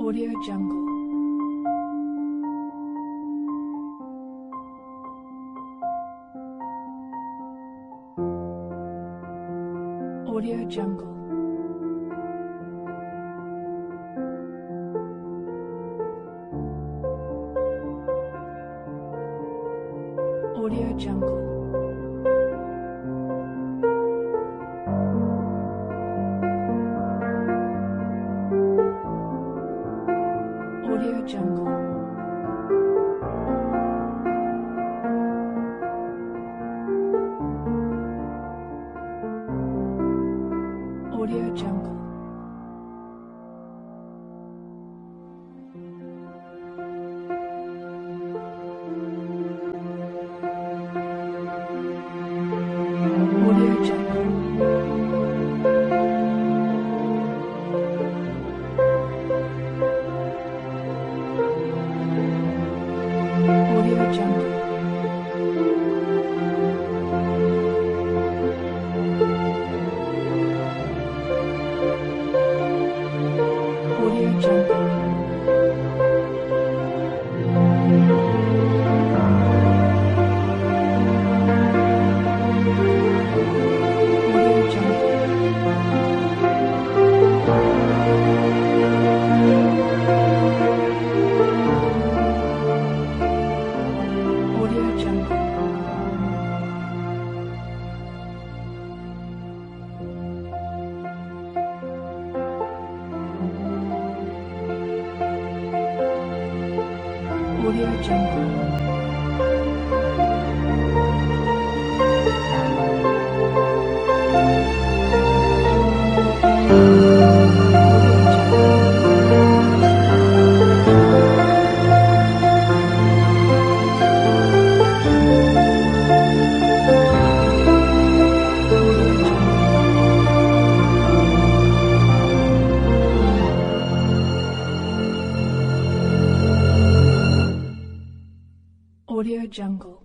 Audio Jungle. Audio Jungle. Audio Jungle. Audio Jungle. Audio Jungle. Audio Jungle.